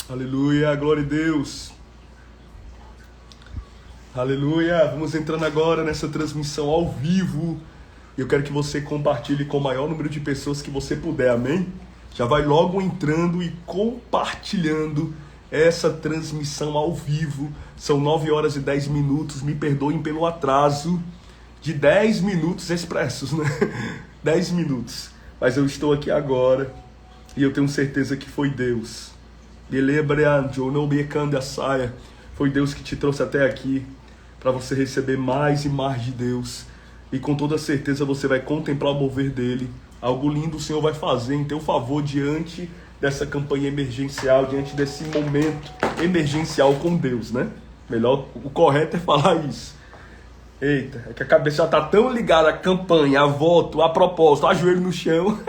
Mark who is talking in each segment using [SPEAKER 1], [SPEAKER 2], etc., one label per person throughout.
[SPEAKER 1] Aleluia, glória a Deus. Aleluia, vamos entrando agora nessa transmissão ao vivo. Eu quero que você compartilhe com o maior número de pessoas que você puder, amém? Já vai logo entrando e compartilhando essa transmissão ao vivo. São 9 horas e 10 minutos, me perdoem pelo atraso de 10 minutos expressos, né? 10 minutos, mas eu estou aqui agora e eu tenho certeza que foi Deus. Foi Deus que te trouxe até aqui para você receber mais e mais de Deus. E com toda certeza você vai contemplar o mover dele. Algo lindo o Senhor vai fazer em teu favor diante dessa campanha emergencial, diante desse momento emergencial com Deus, né? Melhor, o correto é falar isso. Eita, é que a cabeça já está tão ligada à campanha, a voto, a propósito, a joelho no chão.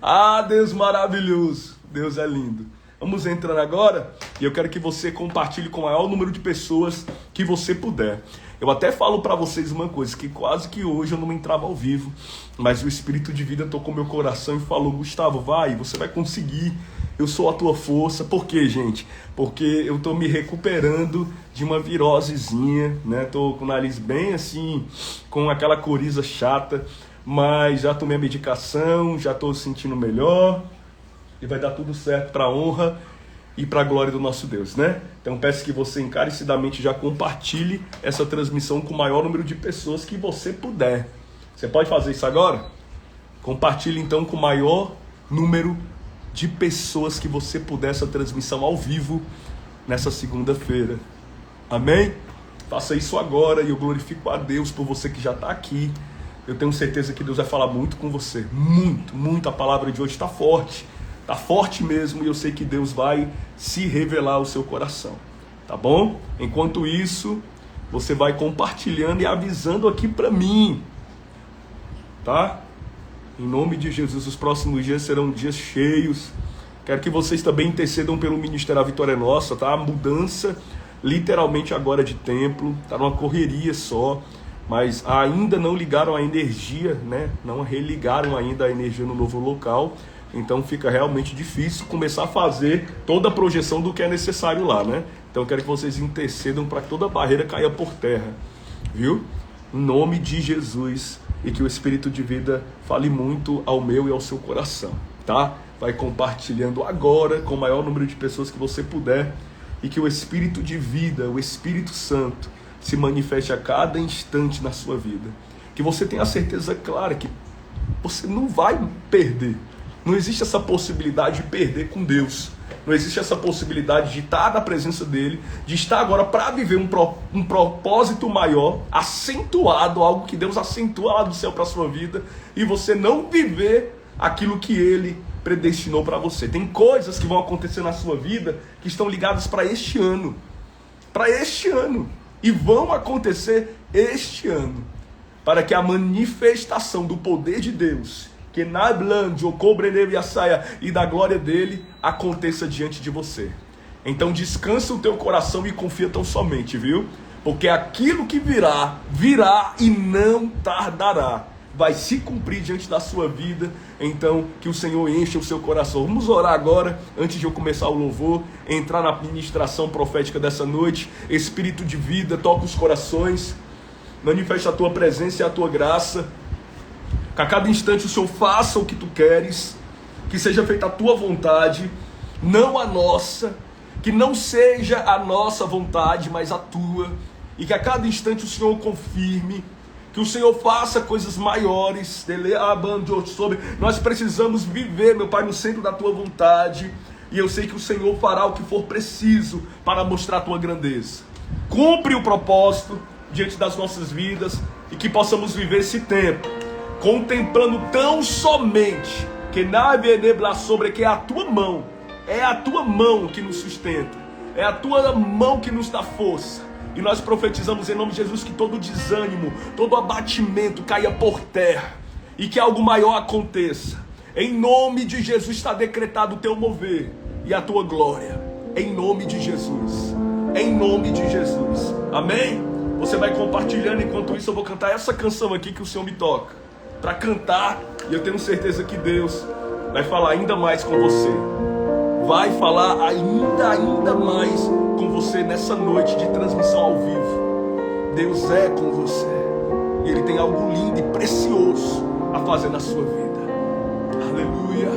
[SPEAKER 1] Ah, Deus maravilhoso. Deus é lindo. Vamos entrando agora e eu quero que você compartilhe com o maior número de pessoas que você puder. Eu até falo para vocês uma coisa, que quase que hoje eu não entrava ao vivo, mas o Espírito de Vida tocou meu coração e falou: Gustavo, vai, você vai conseguir, eu sou a tua força. Por quê, gente? Porque eu tô me recuperando de uma virosezinha, né? Tô com o nariz bem assim, com aquela coriza chata, mas já tomei a medicação, já tô sentindo melhor. E vai dar tudo certo para a honra e para a glória do nosso Deus, né? Então peço que você encarecidamente já compartilhe essa transmissão com o maior número de pessoas que você puder. Você pode fazer isso agora? Compartilhe então com o maior número de pessoas que você puder essa transmissão ao vivo nessa segunda-feira. Amém? Faça isso agora e eu glorifico a Deus por você que já está aqui. Eu tenho certeza que Deus vai falar muito com você. Muito, muito. A palavra de hoje está forte. Tá forte mesmo e eu sei que Deus vai se revelar ao seu coração, tá bom? Enquanto isso, você vai compartilhando e avisando aqui para mim, tá? Em nome de Jesus, os próximos dias serão dias cheios. Quero que vocês também intercedam pelo Ministério A Vitória é Nossa, tá? A mudança literalmente agora de templo, tá numa correria só, mas ainda não ligaram a energia, né? Não religaram ainda a energia no novo local. Então fica realmente difícil começar a fazer toda a projeção do que é necessário lá, né? Então eu quero que vocês intercedam para que toda a barreira caia por terra, viu? Em nome de Jesus, e que o Espírito de Vida fale muito ao meu e ao seu coração, tá? Vai compartilhando agora com o maior número de pessoas que você puder, e que o Espírito de Vida, o Espírito Santo, se manifeste a cada instante na sua vida. Que você tenha a certeza clara que você não vai perder. Não existe essa possibilidade de perder com Deus. Não existe essa possibilidade de estar na presença dele, de estar agora para viver um propósito maior, acentuado, algo que Deus acentua lá do céu para a sua vida, e você não viver aquilo que ele predestinou para você. Tem coisas que vão acontecer na sua vida que estão ligadas para este ano. Para este ano. E vão acontecer este ano. Para que a manifestação do poder de Deus, que na blande, o cobre nele a saia e da glória dele aconteça diante de você. Então descansa o teu coração e confia tão somente, viu? Porque aquilo que virá, virá e não tardará. Vai se cumprir diante da sua vida. Então que o Senhor encha o seu coração. Vamos orar agora, antes de eu começar o louvor, entrar na ministração profética dessa noite. Espírito de vida, toca os corações, manifesta a tua presença e a tua graça. Que a cada instante o Senhor faça o que tu queres, que seja feita a tua vontade, não a nossa, que não seja a nossa vontade, mas a tua, e que a cada instante o Senhor confirme, que o Senhor faça coisas maiores. Nós precisamos viver, meu Pai, no centro da tua vontade, e eu sei que o Senhor fará o que for preciso para mostrar a tua grandeza. Cumpre o propósito diante das nossas vidas, e que possamos viver esse tempo contemplando tão somente que na venebla sobre que é a tua mão que nos sustenta, é a tua mão que nos dá força. E nós profetizamos em nome de Jesus que todo desânimo, todo abatimento caia por terra e que algo maior aconteça. Em nome de Jesus está decretado o teu mover e a tua glória. Em nome de Jesus. Em nome de Jesus. Amém? Você vai compartilhando, enquanto isso eu vou cantar essa canção aqui que o Senhor me toca para cantar, e eu tenho certeza que Deus vai falar ainda mais com você. vai falar ainda mais com você nessa noite de transmissão ao vivo. Deus é com você. E Ele tem algo lindo e precioso a fazer na sua vida. Aleluia.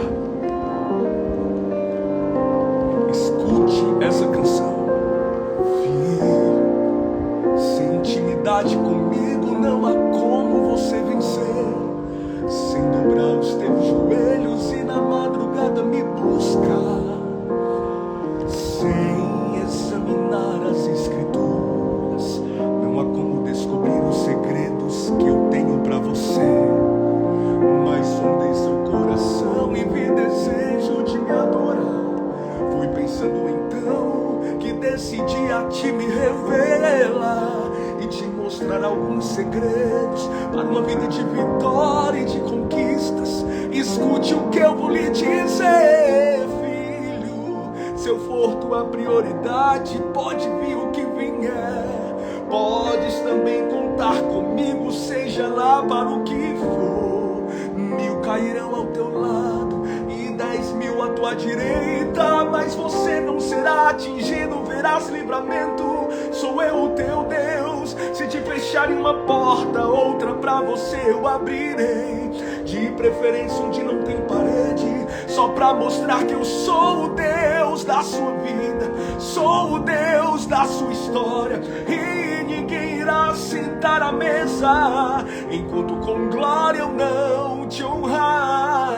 [SPEAKER 1] Escute essa canção. Filho, sem intimidade comigo não há como você vencer. Sem dobrar os teus joelhos e na madrugada me buscar. Sem examinar as escrituras, não há como descobrir os segredos que eu tenho pra você. Mas sondei seu coração e vi desejo de me adorar. Fui pensando então que decidi a ti me revelar e te mostrar alguns segredos para uma vida de vitória e de conquistas. Escute o que eu vou lhe dizer, filho. Se eu for tua prioridade, pode vir o que vier. Podes também contar comigo, seja lá para o que for. 1000 cairão ao teu lado e 10.000 à tua direita, mas você não será atingido, verás livramento. Sou eu o teu Deus. Se te fecharem uma porta, outra pra você eu abrirei. De preferência onde não tem parede, só pra mostrar que eu sou o Deus da sua vida. Sou o Deus da sua história. E ninguém irá sentar à mesa enquanto com glória eu não te honrar.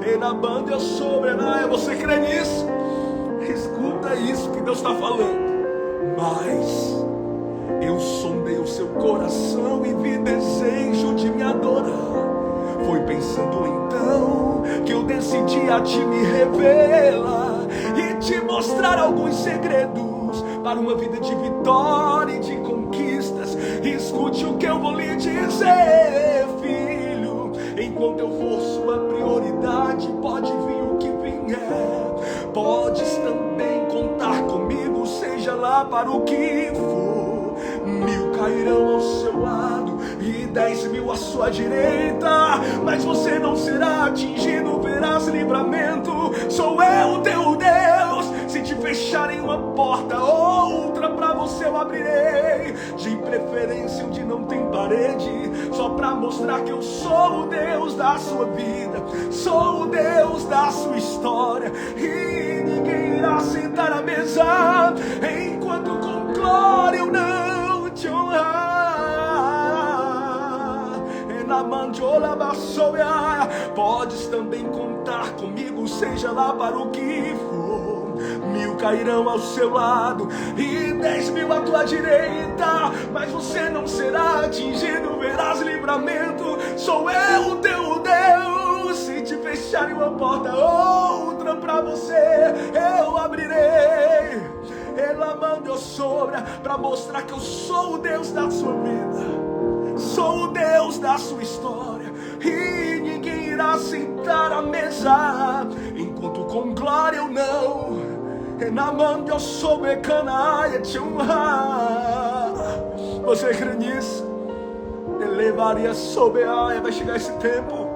[SPEAKER 1] E na banda eu sobrenaia. Você crê nisso? Escuta isso que Deus está falando. Mas eu sondei o seu coração e vi desejo de me adorar. Foi pensando então que eu decidi a ti me revelar e te mostrar alguns segredos para uma vida de vitória e de conquistas. Escute o que eu vou lhe dizer, filho. Enquanto eu for sua prioridade, pode vir o que vier. Podes também contar comigo, seja lá para o que for. 1000 cairão ao seu lado e 10.000 à sua direita, mas você não será atingido, verás livramento. Sou eu o teu Deus. Se te fecharem uma porta, outra pra você eu abrirei. De preferência onde não tem parede, só pra mostrar que eu sou o Deus da sua vida. Sou o Deus da sua história. E ninguém irá sentar à mesa enquanto com glória eu não te honrar. Na mandiola bassoia, podes também contar comigo, seja lá para o que for. 1000 cairão ao seu lado e 10.000 à tua direita, mas você não será atingido, verás livramento. Sou eu o teu Deus. Se te fecharem uma porta, outra pra você eu abrirei. Ela manda sobra pra mostrar que eu sou o Deus da sua vida. Sou o Deus da sua história. E ninguém irá sentar à mesa enquanto com glória eu não. Na mão eu sou becanaia te honrar. Você crê nisso? Elevaria soberania. Vai chegar esse tempo.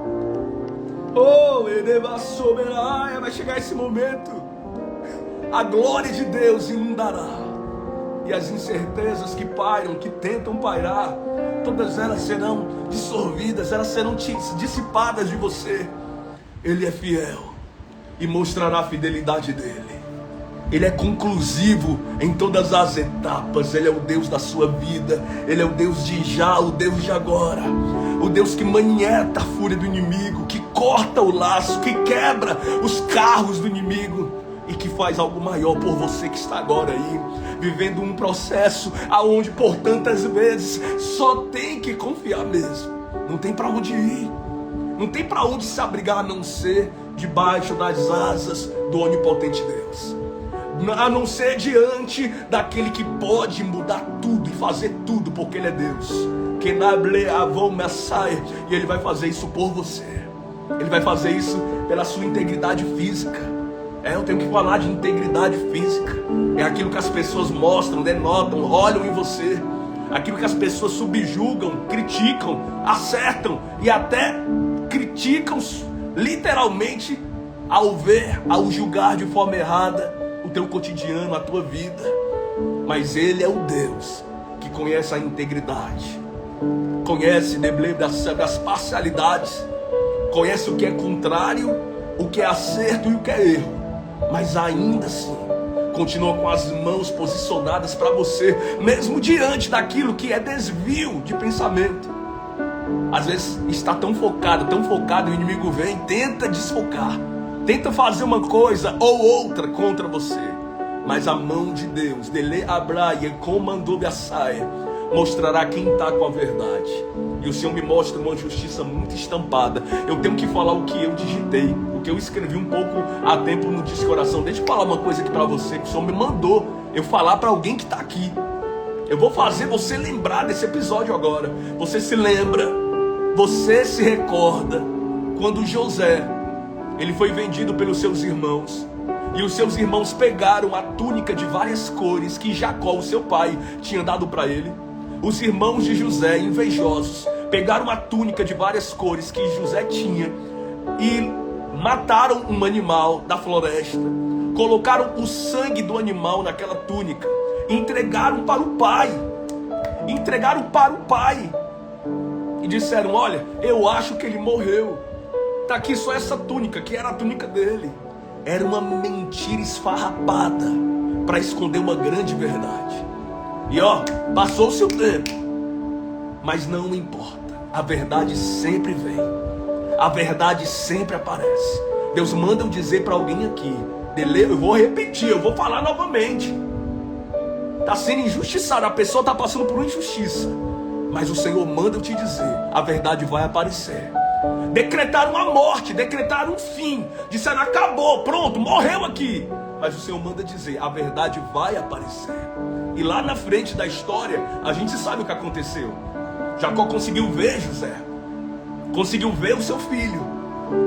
[SPEAKER 1] Oh, eleva soberania. Vai chegar esse momento. A glória de Deus inundará. E as incertezas que pairam, que tentam pairar, todas elas serão dissolvidas, elas serão dissipadas de você. Ele é fiel e mostrará a fidelidade dele. Ele é conclusivo em todas as etapas. Ele é o Deus da sua vida. Ele é o Deus de já, o Deus de agora. O Deus que manieta a fúria do inimigo, que corta o laço, que quebra os carros do inimigo e que faz algo maior por você que está agora aí, vivendo um processo aonde por tantas vezes só tem que confiar mesmo. Não tem para onde ir, não tem para onde se abrigar a não ser debaixo das asas do onipotente Deus, a não ser diante daquele que pode mudar tudo e fazer tudo, porque Ele é Deus. Que nable avon messiah, e Ele vai fazer isso por você. Ele vai fazer isso pela sua integridade física. Eu tenho que falar de integridade física. É aquilo que as pessoas mostram, denotam, olham em você. Aquilo que as pessoas subjugam, criticam, acertam e até criticam literalmente ao julgar de forma errada o teu cotidiano, a tua vida. Mas Ele é o Deus que conhece a integridade, conhece das parcialidades, conhece o que é contrário, o que é acerto e o que é erro, mas ainda assim continua com as mãos posicionadas para você, mesmo diante daquilo que é desvio de pensamento. Às vezes está tão focado, o inimigo vem, tenta desfocar, tenta fazer uma coisa ou outra contra você. Mas a mão de Deus, Dele Abraia, comandou a saia, mostrará quem está com a verdade. E o Senhor me mostra uma justiça muito estampada. Eu tenho que falar o que eu digitei, o que eu escrevi um pouco há tempo no Disque Oração. Deixa eu falar uma coisa aqui para você, que o Senhor me mandou eu falar para alguém que está aqui. Eu vou fazer você lembrar desse episódio agora. Você se lembra, você se recorda quando José, ele foi vendido pelos seus irmãos, e os seus irmãos pegaram a túnica de várias cores que Jacó, o seu pai, tinha dado para ele. Os irmãos de José, invejosos, pegaram a túnica de várias cores que José tinha e mataram um animal da floresta, colocaram o sangue do animal naquela túnica, entregaram para o pai, e disseram: olha, eu acho que ele morreu, está aqui só essa túnica, que era a túnica dele. Era uma mentira esfarrapada para esconder uma grande verdade. E passou-se o tempo, mas não importa, a verdade sempre vem, a verdade sempre aparece. Deus manda eu dizer para alguém aqui, eu vou repetir, eu vou falar novamente. Está sendo injustiçado, a pessoa está passando por uma injustiça, mas o Senhor manda eu te dizer, a verdade vai aparecer. Decretaram a morte, decretaram um fim, disseram: acabou, pronto, morreu aqui. Mas o Senhor manda dizer, a verdade vai aparecer. E lá na frente da história, a gente sabe o que aconteceu. Jacó conseguiu ver José, conseguiu ver o seu filho,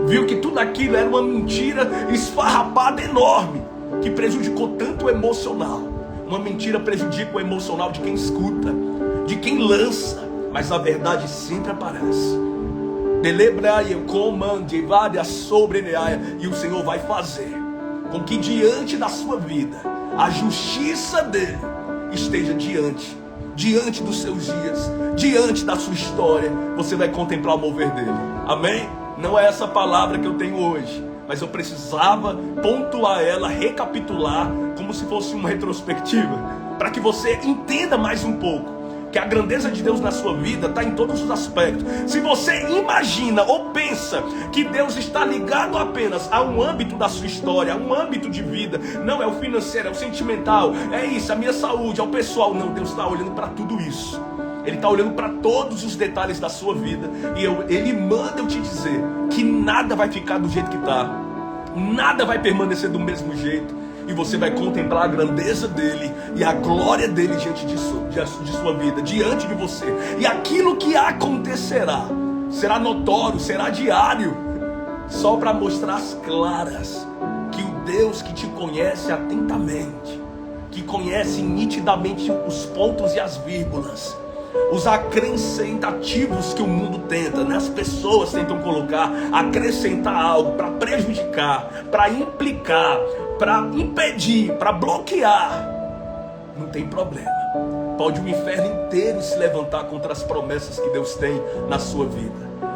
[SPEAKER 1] viu que tudo aquilo era uma mentira esfarrapada enorme, que prejudicou tanto o emocional. Uma mentira prejudica o emocional de quem escuta, de quem lança, mas a verdade sempre aparece. E o Senhor vai fazer com que diante da sua vida a justiça dele esteja diante dos seus dias, diante da sua história. Você vai contemplar o mover dele. Amém? Não é essa palavra que eu tenho hoje, mas eu precisava pontuar ela, recapitular, como se fosse uma retrospectiva, para que você entenda mais um pouco que a grandeza de Deus na sua vida está em todos os aspectos. Se você imagina ou pensa que Deus está ligado apenas a um âmbito da sua história, a um âmbito de vida, não é o financeiro, é o sentimental, é isso, a minha saúde, é o pessoal, não, Deus está olhando para tudo isso. Ele está olhando para todos os detalhes da sua vida, e Ele manda eu te dizer que nada vai ficar do jeito que está, nada vai permanecer do mesmo jeito. E você vai contemplar a grandeza dele e a glória dele diante de sua vida, diante de você. E aquilo que acontecerá será notório, será diário, só para mostrar as claras que o Deus que te conhece atentamente, que conhece nitidamente os pontos e as vírgulas, os acrescentativos que o mundo tenta, né? As pessoas tentam colocar, acrescentar algo para prejudicar, para implicar, para impedir, para bloquear. Não tem problema. Pode o inferno inteiro se levantar contra as promessas que Deus tem na sua vida,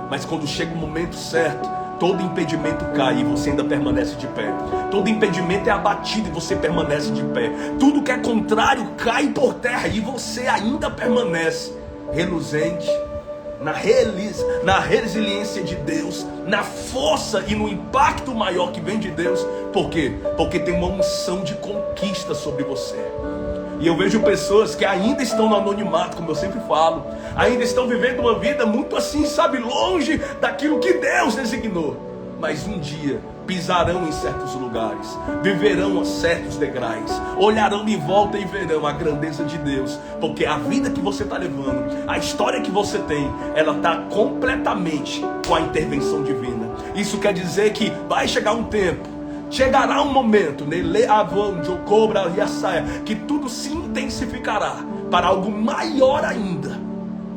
[SPEAKER 1] mas quando chega o momento certo, todo impedimento cai e você ainda permanece de pé. Todo impedimento é abatido e você permanece de pé. Tudo que é contrário cai por terra e você ainda permanece reluzente na resiliência de Deus, na força e no impacto maior que vem de Deus. Por quê? Porque tem uma unção de conquista sobre você. E eu vejo pessoas que ainda estão no anonimato, como eu sempre falo, ainda estão vivendo uma vida muito assim, sabe, longe daquilo que Deus designou. Mas um dia pisarão em certos lugares, viverão a certos degraus, olharão em volta e verão a grandeza de Deus, porque a vida que você está levando, a história que você tem, ela está completamente com a intervenção divina. Isso quer dizer que vai chegar um tempo, chegará um momento, que tudo se intensificará para algo maior ainda.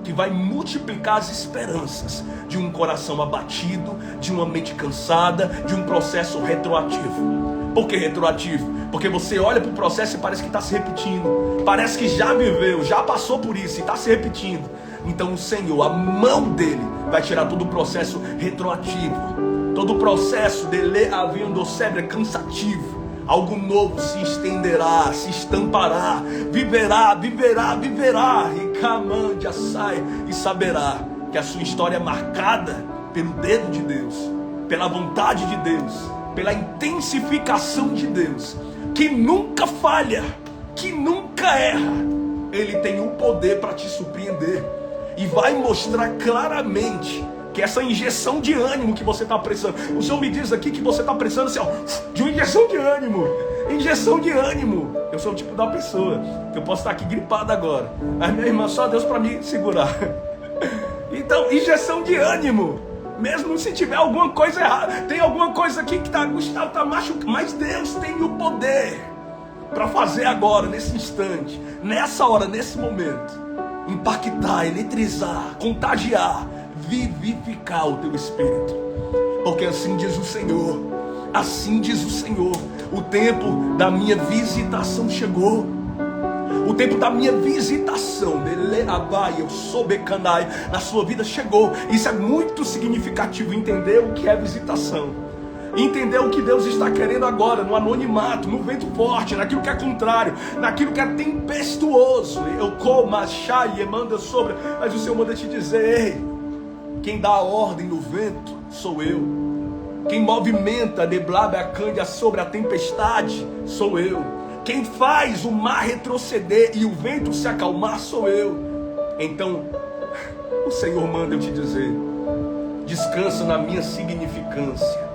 [SPEAKER 1] que vai multiplicar as esperanças de um coração abatido, de uma mente cansada, de um processo retroativo. Por que retroativo? Porque você olha para o processo e parece que está se repetindo. Parece que já viveu, já passou por isso e está se repetindo. Então o Senhor, a mão dele, vai tirar todo o processo retroativo. Todo o processo de ler havendo sempre é cansativo. Algo novo se estenderá, se estampará, viverá. E camande sai e saberá que a sua história é marcada pelo dedo de Deus, pela vontade de Deus, pela intensificação de Deus, que nunca falha, que nunca erra. Ele tem o poder para te surpreender e vai mostrar claramente que essa injeção de ânimo que você está precisando. O Senhor me diz aqui que você está precisando assim, ó, de uma injeção de ânimo. Injeção de ânimo. Eu sou o tipo da pessoa que eu posso estar aqui gripado agora, mas minha irmã, só Deus para me segurar. Então, injeção de ânimo. Mesmo se tiver alguma coisa errada, tem alguma coisa aqui que Gustavo está machucado, mas Deus tem o poder para fazer agora, nesse instante, nessa hora, nesse momento, impactar, eletrizar, contagiar, vivificar o teu espírito. Porque assim diz o Senhor, assim diz o Senhor, o tempo da minha visitação chegou. O tempo da minha visitação, eu sou Becanai, na sua vida chegou. Isso é muito significativo, entender o que é visitação, entender o que Deus está querendo agora, no anonimato, no vento forte, naquilo que é contrário, naquilo que é tempestuoso. Eu como a chá e manda sobre, mas o Senhor manda te dizer: ei, quem dá a ordem no vento sou eu. Quem movimenta a neblada, a cândia sobre a tempestade sou eu. Quem faz o mar retroceder e o vento se acalmar sou eu. Então, o Senhor manda eu te dizer: descansa na minha significância.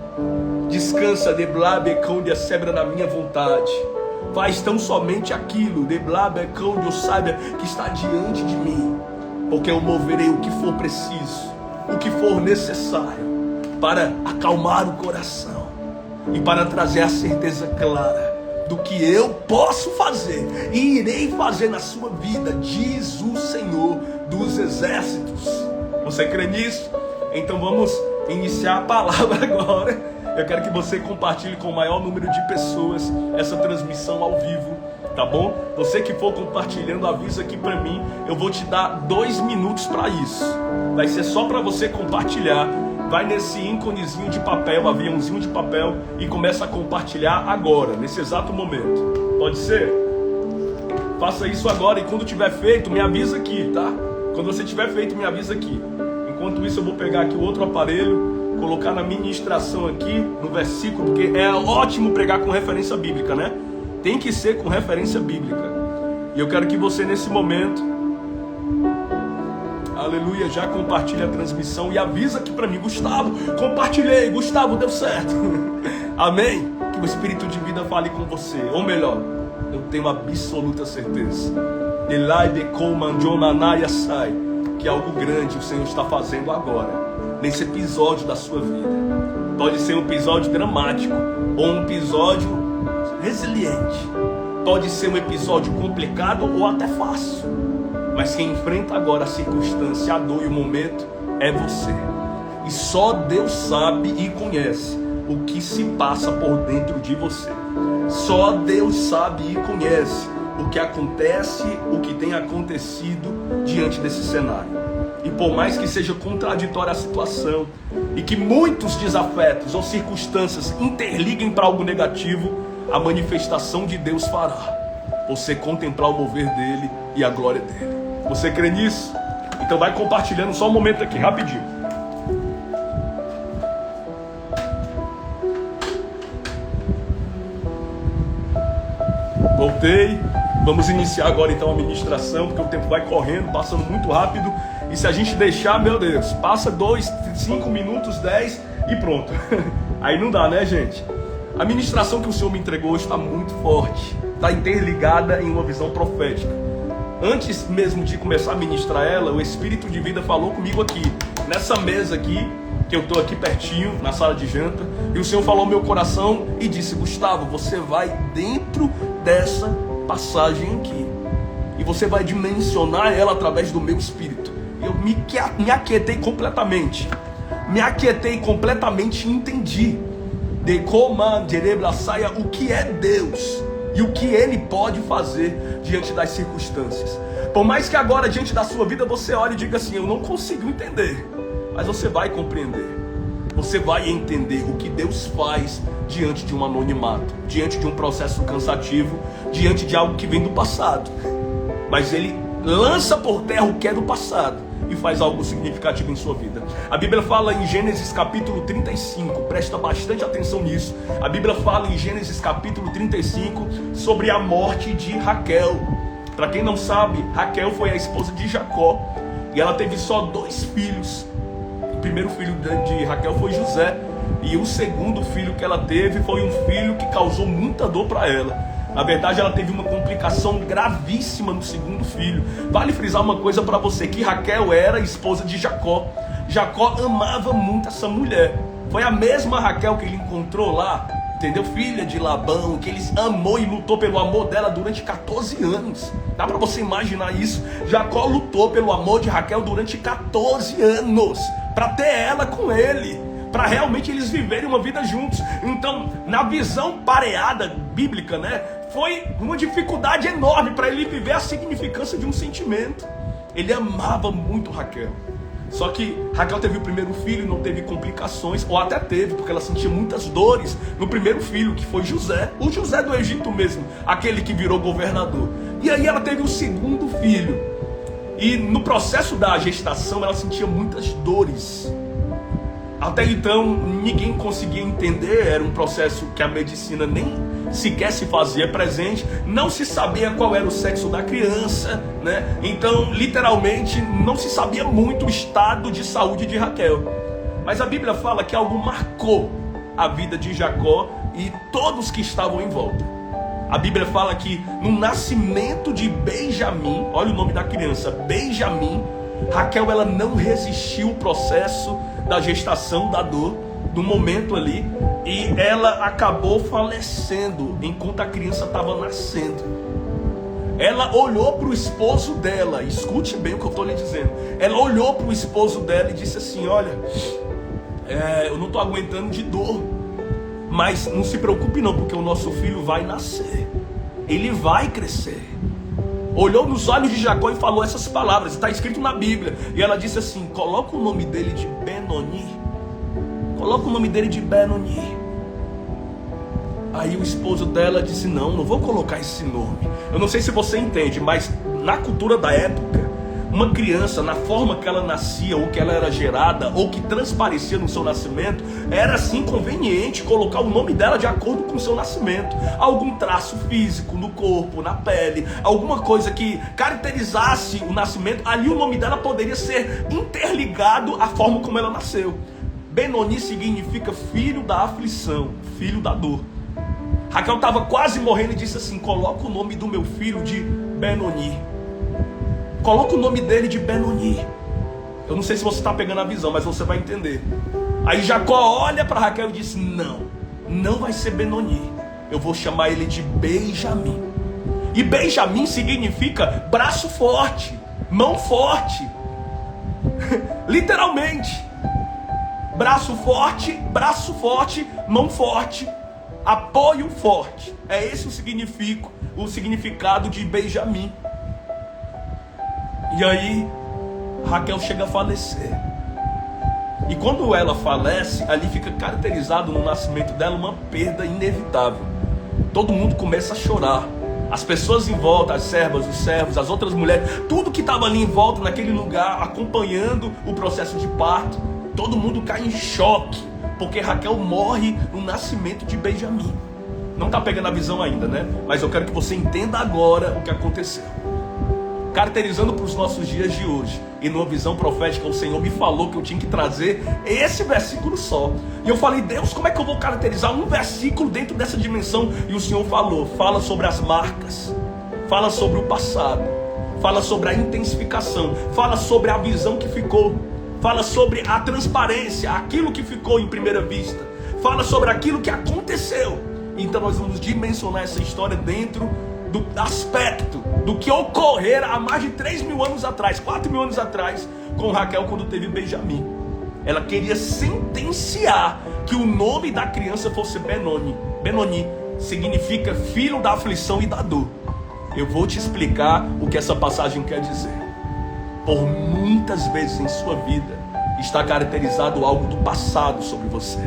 [SPEAKER 1] Descansa, deblabecão, sebra na minha vontade. Faz tão somente aquilo, deblabecão, eu saiba que está diante de mim. Porque eu moverei o que for preciso, o que for necessário, para acalmar o coração e para trazer a certeza clara do que eu posso fazer e irei fazer na sua vida, diz o Senhor dos exércitos. Você crê nisso? Então vamos iniciar a palavra agora. Eu quero que você compartilhe com o maior número de pessoas essa transmissão ao vivo, tá bom? Você que for compartilhando, avisa aqui pra mim. Eu vou te dar 2 minutos para isso. Vai ser só para você compartilhar. Vai nesse íconezinho de papel, aviãozinho de papel, e começa a compartilhar agora, nesse exato momento. Pode ser? Faça isso agora, e quando tiver feito, me avisa aqui, tá? Quando você tiver feito, me avisa aqui. Enquanto isso, eu vou pegar aqui o outro aparelho, colocar na ministração aqui, no versículo, porque é ótimo pregar com referência bíblica, né? Tem que ser com referência bíblica. E eu quero que você, nesse momento, aleluia, já compartilha a transmissão e avisa aqui para mim: Gustavo, compartilhei, Gustavo, deu certo. Amém? Que o Espírito de vida fale com você. Ou melhor, eu tenho absoluta certeza que algo grande o Senhor está fazendo agora, nesse episódio da sua vida. Pode ser um episódio dramático ou um episódio resiliente. Pode ser um episódio complicado ou até fácil. Mas quem enfrenta agora a circunstância, a dor e o momento é você. E só Deus sabe e conhece o que se passa por dentro de você. Só Deus sabe e conhece o que acontece, o que tem acontecido diante desse cenário. E por mais que seja contraditória a situação, e que muitos desafetos ou circunstâncias interliguem para algo negativo, a manifestação de Deus fará você contemplar o mover dele e a glória dele. Você crê nisso? Então vai compartilhando só um momento aqui, rapidinho. Voltei. Vamos iniciar agora então a ministração, porque o tempo vai correndo, passando muito rápido. E se a gente deixar, meu Deus, passa 2, 5 minutos, 10 e pronto. Aí não dá, né, gente? A ministração que o Senhor me entregou hoje está muito forte. Está interligada em uma visão profética. Antes mesmo de começar a ministrar ela, o Espírito de vida falou comigo aqui, nessa mesa aqui, que eu estou aqui pertinho, na sala de janta, e o Senhor falou ao meu coração e disse: Gustavo, você vai dentro dessa passagem aqui, e você vai dimensionar ela através do meu Espírito. eu me aquietei completamente. Me aquietei completamente e entendi de como saia o que é Deus e o que Ele pode fazer diante das circunstâncias. Por mais que agora diante da sua vida você olhe e diga assim, eu não consigo entender, mas você vai compreender. Você vai entender o que Deus faz diante de um anonimato, diante de um processo cansativo, diante de algo que vem do passado. Mas Ele lança por terra o que é do passado e faz algo significativo em sua vida. A Bíblia fala em Gênesis capítulo 35, presta bastante atenção nisso. A Bíblia fala em Gênesis capítulo 35 sobre a morte de Raquel. Para quem não sabe, Raquel foi a esposa de Jacó e ela teve só 2 filhos. O primeiro filho de Raquel foi José e o segundo filho que ela teve foi um filho que causou muita dor para ela. Na verdade, ela teve uma complicação gravíssima no segundo filho. Vale frisar uma coisa para você, que Raquel era esposa de Jacó. Jacó amava muito essa mulher. Foi a mesma Raquel que ele encontrou lá, entendeu? Filha de Labão, que ele amou e lutou pelo amor dela durante 14 anos. Dá para você imaginar isso? Jacó lutou pelo amor de Raquel durante 14 anos, para ter ela com ele, para realmente eles viverem uma vida juntos. Então, na visão pareada bíblica, né, foi uma dificuldade enorme para ele viver a significância de um sentimento. Ele amava muito Raquel. Só que Raquel teve o primeiro filho e não teve complicações, ou até teve, porque ela sentia muitas dores no primeiro filho, que foi José, o José do Egito mesmo, aquele que virou governador. E aí ela teve o segundo filho, e no processo da gestação ela sentia muitas dores. Até então ninguém conseguia entender, era um processo que a medicina nem sequer se fazia presente, não se sabia qual era o sexo da criança, né? Então literalmente não se sabia muito o estado de saúde de Raquel. Mas a Bíblia fala que algo marcou a vida de Jacó e todos que estavam em volta. A Bíblia fala que no nascimento de Benjamim, olha o nome da criança, Benjamim, Raquel ela não resistiu o processo da gestação, da dor, do momento ali, e ela acabou falecendo enquanto a criança estava nascendo. Ela olhou para o esposo dela, escute bem o que eu estou lhe dizendo. Ela olhou para o esposo dela e disse assim: olha, eu não estou aguentando de dor, mas não se preocupe não, porque o nosso filho vai nascer, ele vai crescer. Olhou nos olhos de Jacó e falou essas palavras, está escrito na Bíblia. E ela disse assim: coloca o nome dele de Benoni. Coloca o nome dele de Benoni. Aí o esposo dela disse: não vou colocar esse nome. Eu não sei se você entende, mas na cultura da época, uma criança, na forma que ela nascia, ou que ela era gerada, ou que transparecia no seu nascimento, era assim conveniente colocar o nome dela de acordo com o seu nascimento. Algum traço físico no corpo, na pele, alguma coisa que caracterizasse o nascimento, ali o nome dela poderia ser interligado à forma como ela nasceu. Benoni significa filho da aflição, filho da dor. Raquel estava quase morrendo e disse assim: coloca o nome do meu filho de Benoni. Coloca o nome dele de Benoni. Eu não sei se você está pegando a visão, mas você vai entender. Aí Jacó olha para Raquel e diz: não vai ser Benoni, eu vou chamar ele de Benjamim. E Benjamim significa braço forte, mão forte. Literalmente, braço forte, mão forte, apoio forte. É esse o significado de Benjamim. E aí Raquel chega a falecer. E quando ela falece, ali fica caracterizado no nascimento dela uma perda inevitável. Todo mundo começa a chorar. As pessoas em volta, as servas, os servos, as outras mulheres, tudo que estava ali em volta naquele lugar, acompanhando o processo de parto, todo mundo cai em choque, porque Raquel morre no nascimento de Benjamim. Não está pegando a visão ainda, né? Mas eu quero que você entenda agora o que aconteceu. Caracterizando para os nossos dias de hoje, e numa visão profética, o Senhor me falou que eu tinha que trazer esse versículo só. E eu falei: Deus, como é que eu vou caracterizar um versículo dentro dessa dimensão? E o Senhor falou: fala sobre as marcas, fala sobre o passado, fala sobre a intensificação, fala sobre a visão que ficou, fala sobre a transparência, aquilo que ficou em primeira vista, fala sobre aquilo que aconteceu. Então nós vamos dimensionar essa história dentro do aspecto do que ocorrera há mais de 3.000 anos atrás, 4.000 anos atrás, com Raquel quando teve Benjamim. Ela queria sentenciar que o nome da criança fosse Benoni. Benoni significa filho da aflição e da dor. Eu vou te explicar o que essa passagem quer dizer. Por muitas vezes em sua vida está caracterizado algo do passado sobre você.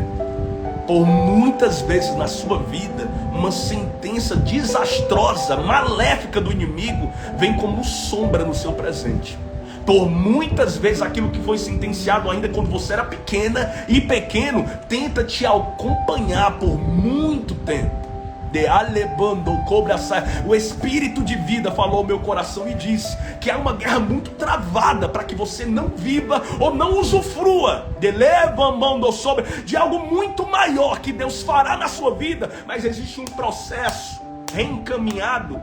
[SPEAKER 1] Por muitas vezes na sua vida, uma sentença desastrosa, maléfica do inimigo vem como sombra no seu presente. Por muitas vezes aquilo que foi sentenciado ainda quando você era pequena e pequeno tenta te acompanhar por muito tempo. De alebando cobra sai. O Espírito de vida falou ao meu coração e disse que há uma guerra muito travada para que você não viva ou não usufrua de levando sobre de algo muito maior que Deus fará na sua vida, mas existe um processo reencaminhado,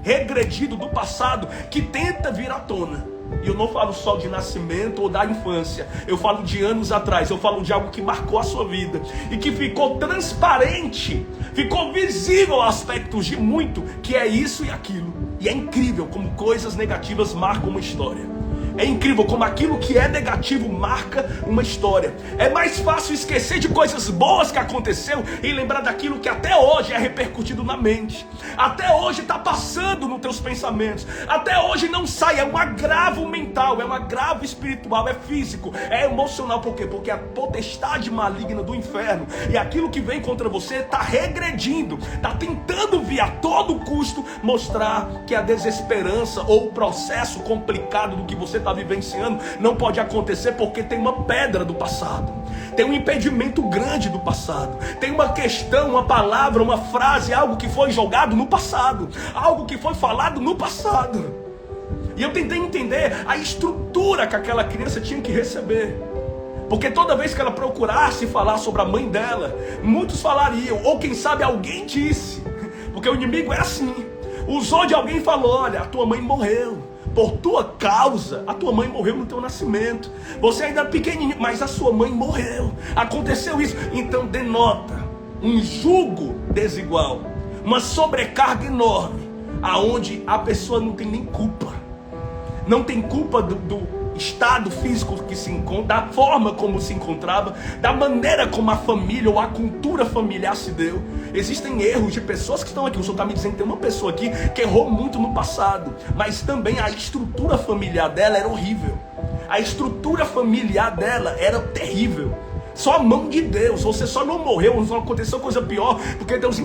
[SPEAKER 1] regredido do passado que tenta vir à tona. E eu não falo só de nascimento ou da infância, eu falo de anos atrás, eu falo de algo que marcou a sua vida e que ficou transparente, ficou visível aspectos de muito, que é isso e aquilo. E é incrível como coisas negativas marcam uma história. É incrível como aquilo que é negativo marca uma história. É mais fácil esquecer de coisas boas que aconteceu e lembrar daquilo que até hoje é repercutido na mente. Até hoje está passando nos teus pensamentos. Até hoje não sai. É um agravo mental, é um agravo espiritual, é físico, é emocional. Por quê? Porque a potestade maligna do inferno e aquilo que vem contra você está regredindo, está tentando vir a todo custo mostrar que a desesperança ou o processo complicado do que você está vivenciando não pode acontecer porque tem uma pedra do passado, tem um impedimento grande do passado, tem uma questão, uma palavra, uma frase, algo que foi jogado no passado, algo que foi falado no passado. E eu tentei entender a estrutura que aquela criança tinha que receber, porque toda vez que ela procurasse falar sobre a mãe dela, muitos falariam, ou quem sabe alguém disse, porque o inimigo é assim, usou de alguém e falou: olha, a tua mãe morreu. Por tua causa, a tua mãe morreu no teu nascimento. Você ainda é pequenininho, mas a sua mãe morreu. Aconteceu isso. Então denota um jugo desigual, uma sobrecarga enorme, aonde a pessoa não tem nem culpa. Não tem culpa do estado físico que se encontra, da forma como se encontrava, da maneira como a família ou a cultura familiar se deu. Existem erros de pessoas que estão aqui. O senhor está me dizendo que tem uma pessoa aqui que errou muito no passado, mas também a estrutura familiar dela era horrível. A estrutura familiar dela era terrível. Só a mão de Deus. Você só não morreu, não aconteceu coisa pior, porque Deus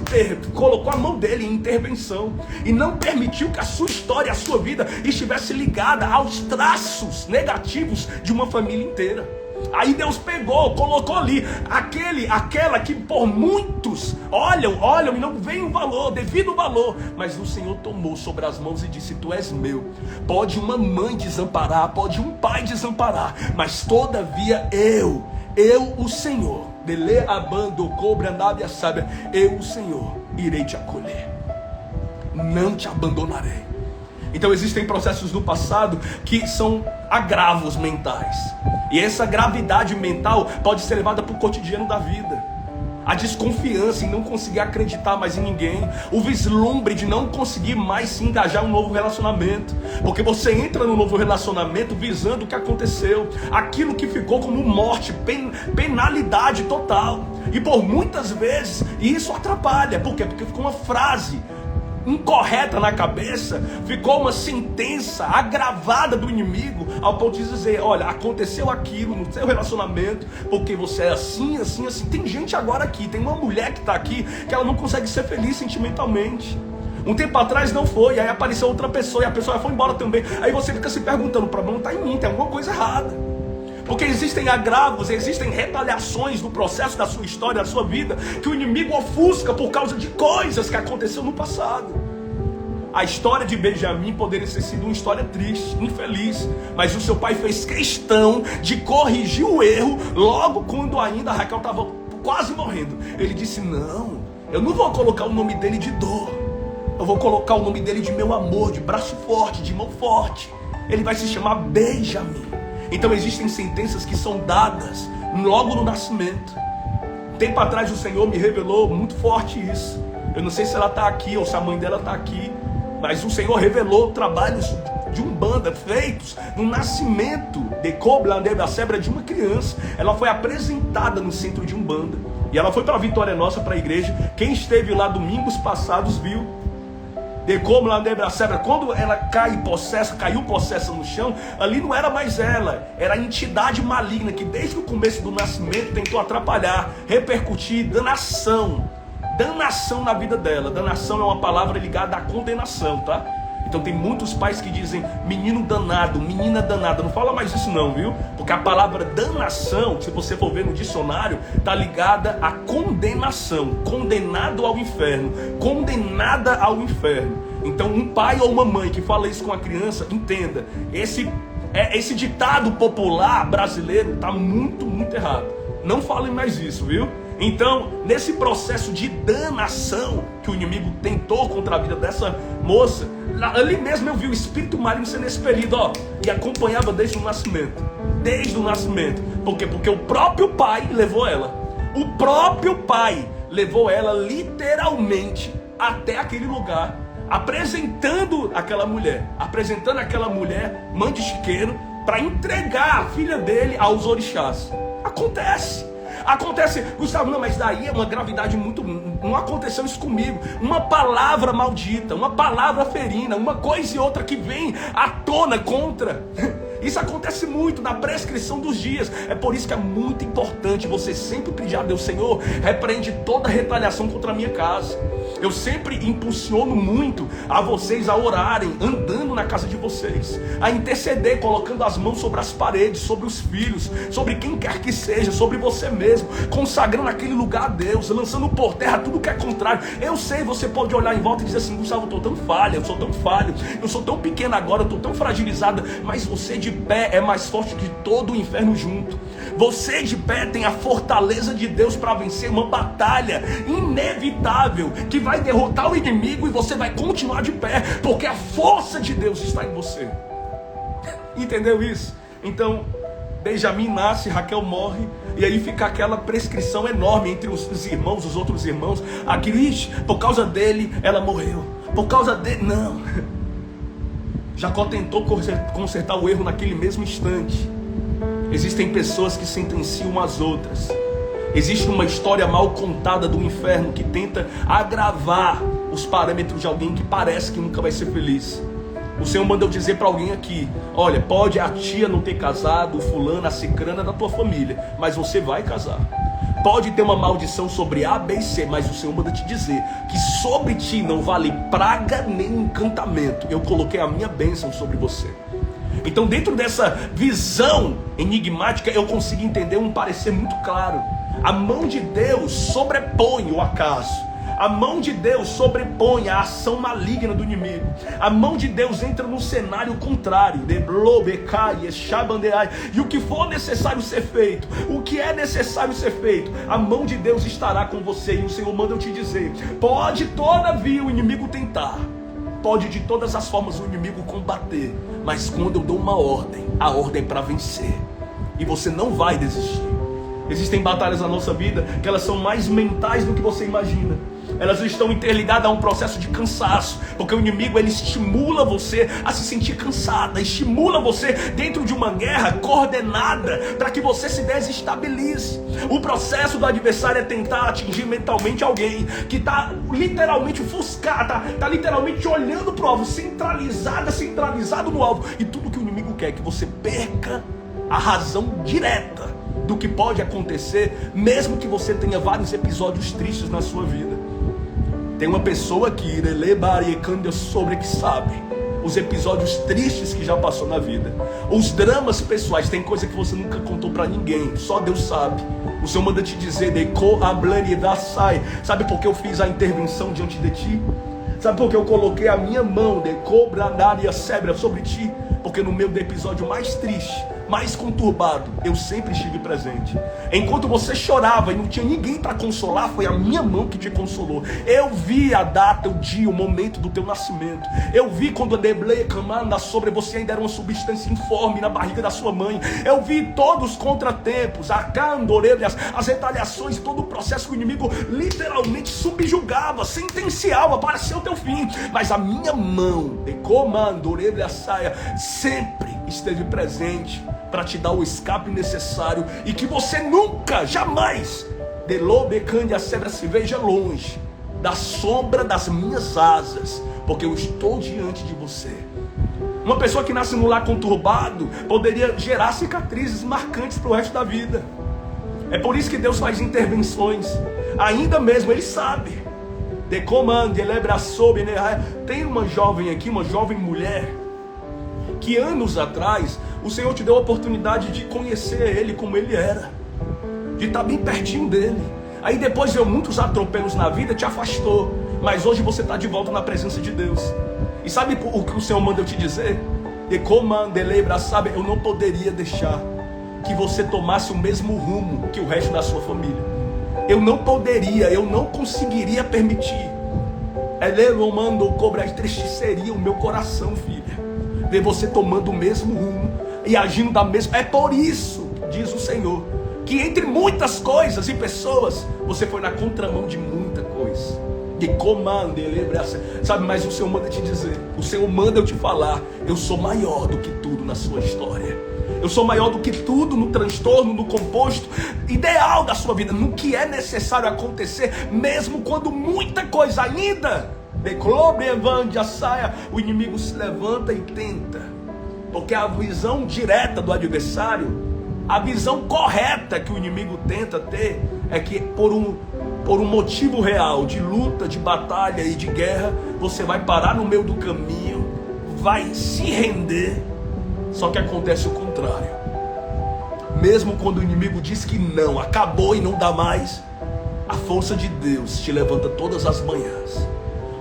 [SPEAKER 1] colocou a mão dele em intervenção e não permitiu que a sua história, a sua vida estivesse ligada aos traços negativos de uma família inteira. Aí Deus pegou, colocou ali aquela que por muitos olham e não veem o valor, devido ao valor, mas o Senhor tomou sobre as mãos e disse: tu és meu. Pode uma mãe desamparar, pode um pai desamparar, mas todavia eu, o Senhor, dele abando cobra nave sábia, eu, o Senhor, irei te acolher, não te abandonarei. Então existem processos do passado que são agravos mentais, e essa gravidade mental pode ser levada para o cotidiano da vida. A desconfiança em não conseguir acreditar mais em ninguém, o vislumbre de não conseguir mais se engajar em um novo relacionamento, porque você entra no novo relacionamento visando o que aconteceu, aquilo que ficou como morte, penalidade total. E por muitas vezes isso atrapalha. Por quê? Porque ficou uma frase incorreta na cabeça, ficou uma sentença agravada do inimigo, ao ponto de dizer: olha, aconteceu aquilo no seu relacionamento, porque você é assim, assim, assim. Tem gente agora aqui, tem uma mulher que está aqui, que ela não consegue ser feliz sentimentalmente. Um tempo atrás não foi, aí apareceu outra pessoa, e a pessoa foi embora também. Aí você fica se perguntando: o problema está em mim, tem alguma coisa errada. Porque existem agravos, existem retaliações no processo da sua história, da sua vida, que o inimigo ofusca por causa de coisas que aconteceram no passado. A história de Benjamim poderia ter sido uma história triste, infeliz, mas o seu pai fez questão de corrigir o erro logo quando ainda a Raquel estava quase morrendo. Ele disse: não, eu não vou colocar o nome dele de dor, eu vou colocar o nome dele de meu amor, de braço forte, de mão forte. Ele vai se chamar Benjamim. Então existem sentenças que são dadas logo no nascimento. Tempo atrás o Senhor me revelou muito forte isso. Eu não sei se ela está aqui ou se a mãe dela está aqui, mas o Senhor revelou trabalhos de Umbanda, feitos no nascimento de Coblande da Sebra de uma criança. Ela foi apresentada no centro de Umbanda. E ela foi para a Vitória Nossa, para a igreja. Quem esteve lá domingos passados viu. De como lá da Sebra, quando ela caiu possessa no chão, ali não era mais ela, era a entidade maligna que desde o começo do nascimento tentou atrapalhar, repercutir danação na vida dela. Danação é uma palavra ligada à condenação, tá? Então tem muitos pais que dizem menino danado, menina danada. Não fala mais isso não, viu? Porque a palavra danação, se você for ver no dicionário, está ligada à condenação. Condenado ao inferno, condenada ao inferno. Então um pai ou uma mãe que fala isso com a criança, entenda, esse ditado popular brasileiro está muito, muito errado. Não falem mais isso, viu? Então, nesse processo de danação que o inimigo tentou contra a vida dessa moça, ali mesmo eu vi o espírito maligno sendo expelido, e acompanhava desde o nascimento. Desde o nascimento. Por quê? Porque o próprio pai levou ela. O próprio pai levou ela literalmente até aquele lugar, apresentando aquela mulher, mãe de chiqueiro, para entregar a filha dele aos orixás. Acontece, Gustavo, não, mas daí é uma gravidade muito... Não aconteceu isso comigo. Uma palavra maldita, uma palavra ferina, uma coisa e outra que vem à tona contra... Isso acontece muito na prescrição dos dias. É por isso que é muito importante você sempre pedir a Deus: Senhor, repreende toda retaliação contra a minha casa. Eu sempre impulsiono muito a vocês a orarem, andando na casa de vocês, a interceder, colocando as mãos sobre as paredes, sobre os filhos, sobre quem quer que seja, sobre você mesmo, consagrando aquele lugar a Deus, lançando por terra tudo que é contrário. Eu sei, você pode olhar em volta e dizer assim: Gustavo, eu estou tão falha, eu sou tão falho, eu sou tão pequena agora, eu estou tão fragilizada. Mas você de pé é mais forte que todo o inferno junto. Você de pé tem a fortaleza de Deus para vencer uma batalha inevitável que vai derrotar o inimigo, e você vai continuar de pé, porque a força de Deus está em você. Entendeu isso? Então, Benjamim nasce, Raquel morre, e aí fica aquela prescrição enorme entre os irmãos, os outros irmãos. Aquilo, por causa dele, ela morreu. Por causa dele, não. Jacó tentou consertar o erro naquele mesmo instante. Existem pessoas que sentenciam as outras. Existe uma história mal contada do inferno que tenta agravar os parâmetros de alguém que parece que nunca vai ser feliz. O Senhor mandou dizer para alguém aqui: olha, pode a tia não ter casado, o fulano, a cicrana da tua família, mas você vai casar. Pode ter uma maldição sobre A, B e C, mas o Senhor manda te dizer que sobre ti não vale praga nem encantamento. Eu coloquei a minha bênção sobre você. Então, dentro dessa visão enigmática, eu consigo entender um parecer muito claro. A mão de Deus sobrepõe o acaso. A mão de Deus sobrepõe a ação maligna do inimigo. A mão de Deus entra no cenário contrário. E o que for necessário ser feito, o que é necessário ser feito, a mão de Deus estará com você. E o Senhor manda eu te dizer: pode todavia o inimigo tentar, pode de todas as formas o inimigo combater, mas quando eu dou uma ordem, a ordem é para vencer. E você não vai desistir. Existem batalhas na nossa vida que elas são mais mentais do que você imagina. Elas estão interligadas a um processo de cansaço, porque o inimigo, ele estimula você a se sentir cansada, estimula você dentro de uma guerra coordenada para que você se desestabilize. O processo do adversário é tentar atingir mentalmente alguém que está literalmente ofuscado, está literalmente olhando para o alvo, centralizado no alvo. E tudo que o inimigo quer é que você perca a razão direta do que pode acontecer, mesmo que você tenha vários episódios tristes na sua vida. Tem uma pessoa que sobre que sabe os episódios tristes que já passou na vida, os dramas pessoais. Tem coisa que você nunca contou para ninguém, só Deus sabe. O Senhor manda te dizer: sabe por que eu fiz a intervenção diante de ti? Sabe por que eu coloquei a minha mão sobre ti? Porque no meio do episódio mais triste, mais conturbado, eu sempre estive presente. Enquanto você chorava e não tinha ninguém para consolar, foi a minha mão que te consolou. Eu vi a data, o dia, o momento do teu nascimento. Eu vi quando a neblina camada sobre você ainda era uma substância informe na barriga da sua mãe. Eu vi todos os contratempos, as retaliações, todo o processo que o inimigo literalmente subjugava, sentenciava para ser o teu fim. Mas a minha mão, de comando, orelha, saia, sempre esteve presente para te dar o escape necessário e que você nunca, jamais, de lobecande a cebra se veja longe da sombra das minhas asas, porque eu estou diante de você. Uma pessoa que nasce no lar conturbado poderia gerar cicatrizes marcantes para o resto da vida. É por isso que Deus faz intervenções. Ainda mesmo Ele sabe. De comando, Ele abraçou. Tem uma jovem aqui, uma jovem mulher, que anos atrás o Senhor te deu a oportunidade de conhecer Ele como Ele era, de estar bem pertinho dEle. Aí depois veio muitos atropelos na vida, te afastou, mas hoje você está de volta na presença de Deus. E sabe o que o Senhor manda eu te dizer? De comando, sabe, eu não poderia deixar que você tomasse o mesmo rumo que o resto da sua família. Eu não poderia, eu não conseguiria permitir. Ele manda cobrar, entristeceria o meu coração, filha, ver você tomando o mesmo rumo e agindo da mesma. É por isso, diz o Senhor, que entre muitas coisas e pessoas, você foi na contramão de muita coisa. De comando, sabe, mas o Senhor manda te dizer, o Senhor manda eu te falar, eu sou maior do que tudo na sua história. Eu sou maior do que tudo no transtorno, no composto ideal da sua vida, no que é necessário acontecer, mesmo quando muita coisa ainda, o inimigo se levanta e tenta, porque a visão direta do adversário, a visão correta que o inimigo tenta ter, é que por um motivo real de luta, de batalha e de guerra, você vai parar no meio do caminho, vai se render. Só que acontece o contrário. Mesmo quando o inimigo diz que não, acabou e não dá mais, a força de Deus te levanta todas as manhãs.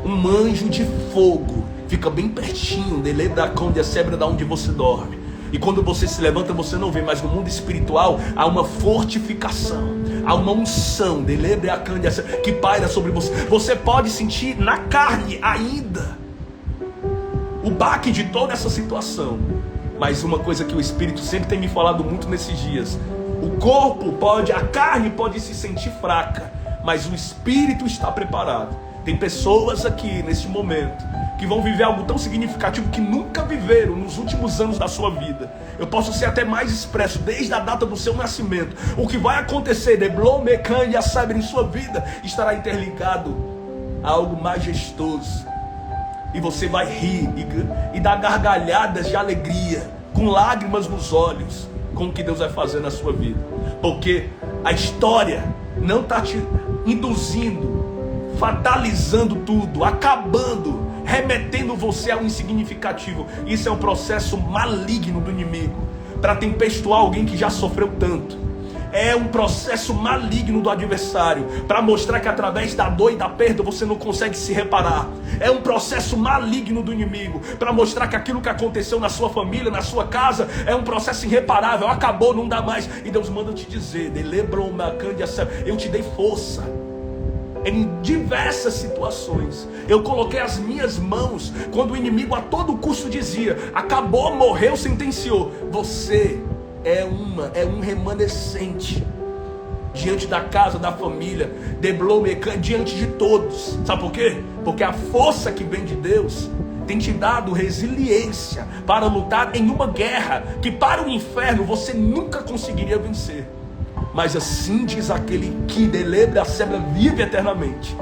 [SPEAKER 1] Um anjo de fogo fica bem pertinho dele, da cão cebra, da onde você dorme. E quando você se levanta, você não vê, mas no mundo espiritual há uma fortificação, há uma unção dele, a cão que paira sobre você. Você pode sentir na carne ainda o baque de toda essa situação. Mas uma coisa que o Espírito sempre tem me falado muito nesses dias: o corpo pode, a carne pode se sentir fraca, mas o Espírito está preparado. Tem pessoas aqui neste momento que vão viver algo tão significativo que nunca viveram nos últimos anos da sua vida. Eu posso ser até mais expresso, desde a data do seu nascimento. O que vai acontecer, em sua vida, estará interligado a algo majestoso. E você vai rir e dar gargalhadas de alegria, com lágrimas nos olhos, com o que Deus vai fazer na sua vida. Porque a história não está te induzindo, fatalizando tudo, acabando, remetendo você ao insignificativo. Isso é um processo maligno do inimigo para tempestuar alguém que já sofreu tanto. É um processo maligno do adversário para mostrar que através da dor e da perda você não consegue se reparar. É um processo maligno do inimigo para mostrar que aquilo que aconteceu na sua família, na sua casa, é um processo irreparável, acabou, não dá mais. E Deus manda te dizer: eu te dei força em diversas situações. Eu coloquei as minhas mãos quando o inimigo a todo custo dizia: acabou, morreu, sentenciou. Você é um remanescente diante da casa, da família, diante de todos. Sabe por quê? Porque a força que vem de Deus tem te dado resiliência para lutar em uma guerra que para o inferno você nunca conseguiria vencer. Mas assim diz aquele que a cebra vive eternamente: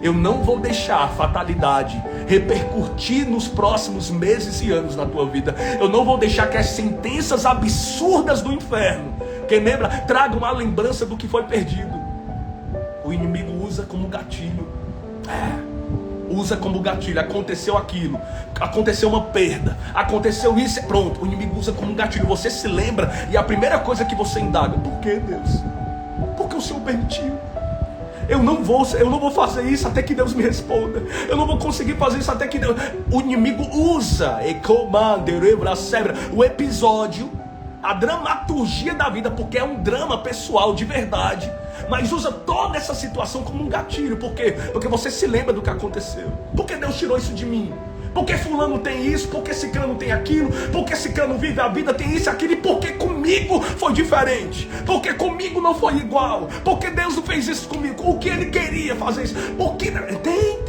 [SPEAKER 1] eu não vou deixar a fatalidade repercutir nos próximos meses e anos na tua vida. Eu não vou deixar que as sentenças absurdas do inferno, quem lembra, tragam a lembrança do que foi perdido. O inimigo usa como gatilho. Usa como gatilho. Aconteceu aquilo, aconteceu uma perda, aconteceu isso, pronto, o inimigo usa como gatilho. Você se lembra e a primeira coisa que você indaga: por que, Deus? Porque o Senhor permitiu. Eu não vou fazer isso até que Deus me responda. Eu não vou conseguir fazer isso até que Deus... O inimigo usa o episódio a dramaturgia da vida, porque é um drama pessoal de verdade, mas usa toda essa situação como um gatilho. Por quê? Porque você se lembra do que aconteceu. Por que Deus tirou isso de mim? Porque fulano tem isso, porque ciclano tem aquilo, porque ciclano vive a vida, tem isso e aquilo, e porque comigo foi diferente, porque comigo não foi igual, porque Deus não fez isso comigo, o que Ele queria fazer isso, porque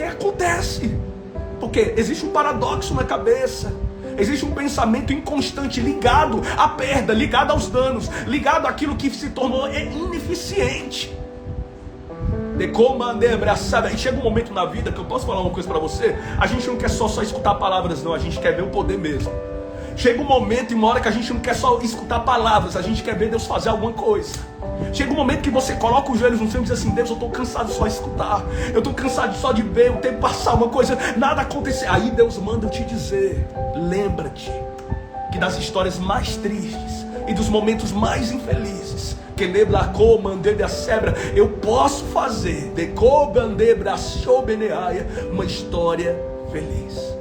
[SPEAKER 1] acontece, porque existe um paradoxo na cabeça, existe um pensamento inconstante ligado à perda, ligado aos danos, ligado àquilo que se tornou ineficiente. E chega um momento na vida que eu posso falar uma coisa para você, a gente não quer só escutar palavras não, a gente quer ver o poder mesmo. Chega um momento e uma hora que a gente não quer só escutar palavras, a gente quer ver Deus fazer alguma coisa. Chega um momento que você coloca os joelhos no chão e diz assim: Deus, eu estou cansado de só escutar, eu estou cansado só de ver o tempo passar, uma coisa, nada acontecer. Aí Deus manda eu te dizer: lembra-te que das histórias mais tristes e dos momentos mais infelizes, que eu posso fazer uma história feliz.